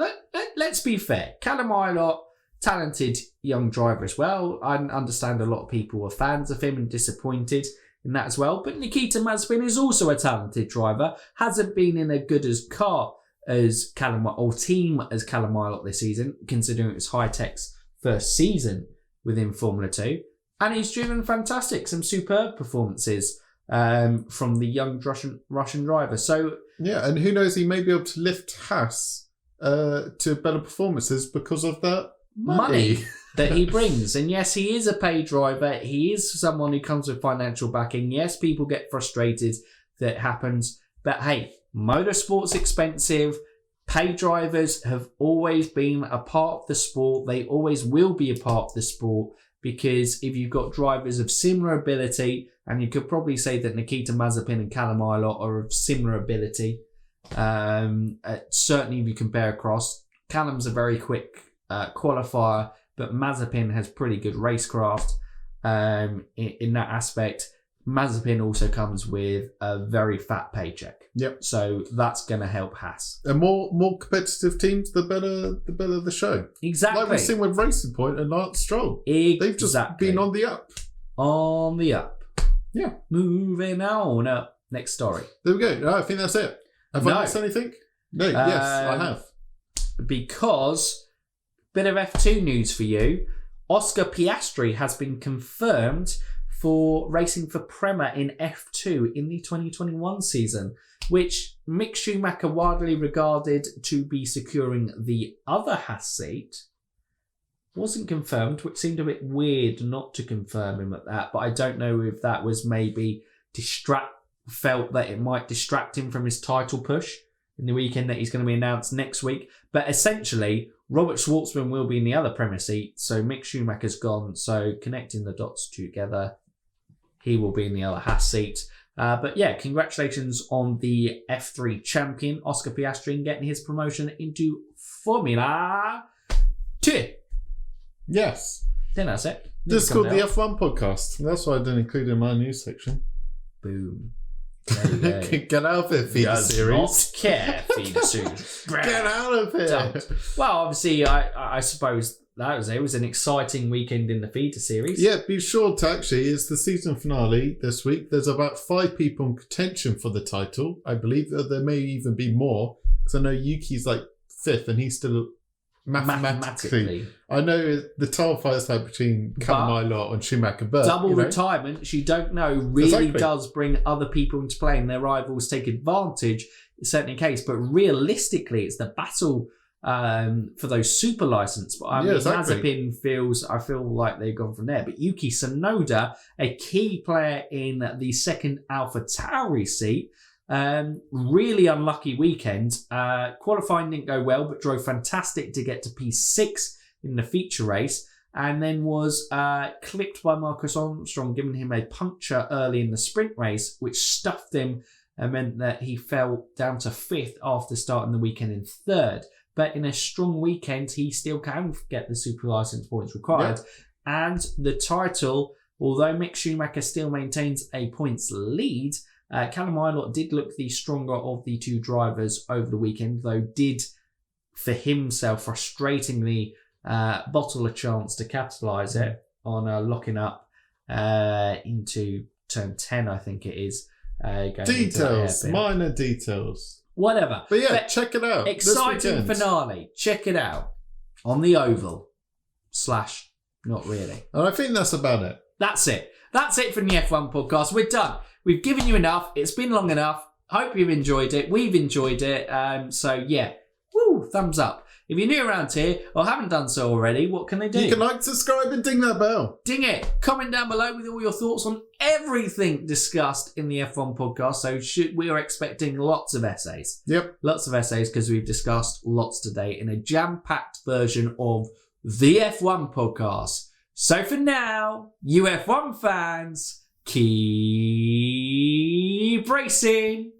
Let's be fair. Callum Ilott, talented young driver as well. I understand a lot of people were fans of him and disappointed in that as well. But Nikita Mazepin is also a talented driver. Hasn't been in a good as car as Callum or team as Callum Ilott this season, considering it was High-Tech's first season within Formula 2. And he's driven fantastic, some superb performances from the young Russian driver. So yeah, and who knows, he may be able to lift Haas to better performances because of that money that he brings. And yes, he is a paid driver. He is someone who comes with financial backing. Yes, people get frustrated that happens. But hey, motorsport's expensive. Paid drivers have always been a part of the sport. They always will be a part of the sport, because if you've got drivers of similar ability, and you could probably say that Nikita Mazepin and Callum Ilott are of similar ability, certainly if you compare across, Callum's a very quick qualifier, but Mazepin has pretty good racecraft in that aspect. Mazepin also comes with a very fat paycheck. Yep. So that's going to help Haas. And more competitive teams, the better the show. Exactly. Like we've seen with Racing Point and Lance Stroll. Exactly. They've just been on the up. On the up. Yeah. Moving on up. Next story. There we go. No, I think that's it. Have I missed anything? No, yes, I have. Because, bit of F2 news for you. Oscar Piastri has been confirmed for racing for Prema in F2 in the 2021 season, which Mick Schumacher widely regarded to be securing the other Haas seat. Wasn't confirmed, which seemed a bit weird not to confirm him at that, but I don't know if that was maybe felt that it might distract him from his title push in the weekend that he's going to be announced next week. But essentially, Robert Schwartzman will be in the other Premier seat, so Mick Schumacher's gone, so connecting the dots together, he will be in the other Haas seat. But yeah, congratulations on the F3 champion, Oscar Piastri, getting his promotion into Formula 2. Yes. Then that's it. This is called the F1 podcast. That's why I didn't include it in my news section. Boom. Get out of it, feeder series. Not care, feeder series. Get out of it. Don't. Well, obviously, I suppose that was it. It was an exciting weekend in the feeder series. Yeah, be sure to actually, it's the season finale this week. There's about 5 people in contention for the title. I believe that there may even be more, because I know Yuki's like 5th and he's still mathematically. I know the title fight's like between Callum Ilott and Schumacher, but double retirement, which you don't know, really does bring other people into play, and their rivals take advantage. It's certainly the case, but realistically, it's the battle for those super license. But Mazepin I feel like they've gone from there. But Yuki Tsunoda, a key player in the second AlphaTauri seat. Really unlucky weekend. Qualifying didn't go well, but drove fantastic to get to P6 in the feature race, and then was clipped by Marcus Armstrong, giving him a puncture early in the sprint race, which stuffed him and meant that he fell down to 5th after starting the weekend in 3rd. But in a strong weekend, he still can get the super license points required. Yeah. And the title, although Mick Schumacher still maintains a points lead, Callum Ilott did look the stronger of the 2 drivers over the weekend, though did, for himself, frustratingly bottle a chance to capitalise it on locking up into turn 10, I think it is. Details, minor details. Whatever. But yeah, check it out. Exciting finale. Check it out. On the Oval. / not really. And I think that's about it. That's it. That's it from the F1 podcast. We're done. We've given you enough. It's been long enough. Hope you've enjoyed it. We've enjoyed it. So yeah, woo, thumbs up. If you're new around here or haven't done so already, what can they do? You can like, subscribe and ding that bell. Ding it. Comment down below with all your thoughts on everything discussed in the F1 podcast. So we are expecting lots of essays. Yep. Lots of essays because we've discussed lots today in a jam-packed version of the F1 podcast. So for now, you F1 fans, keep racing.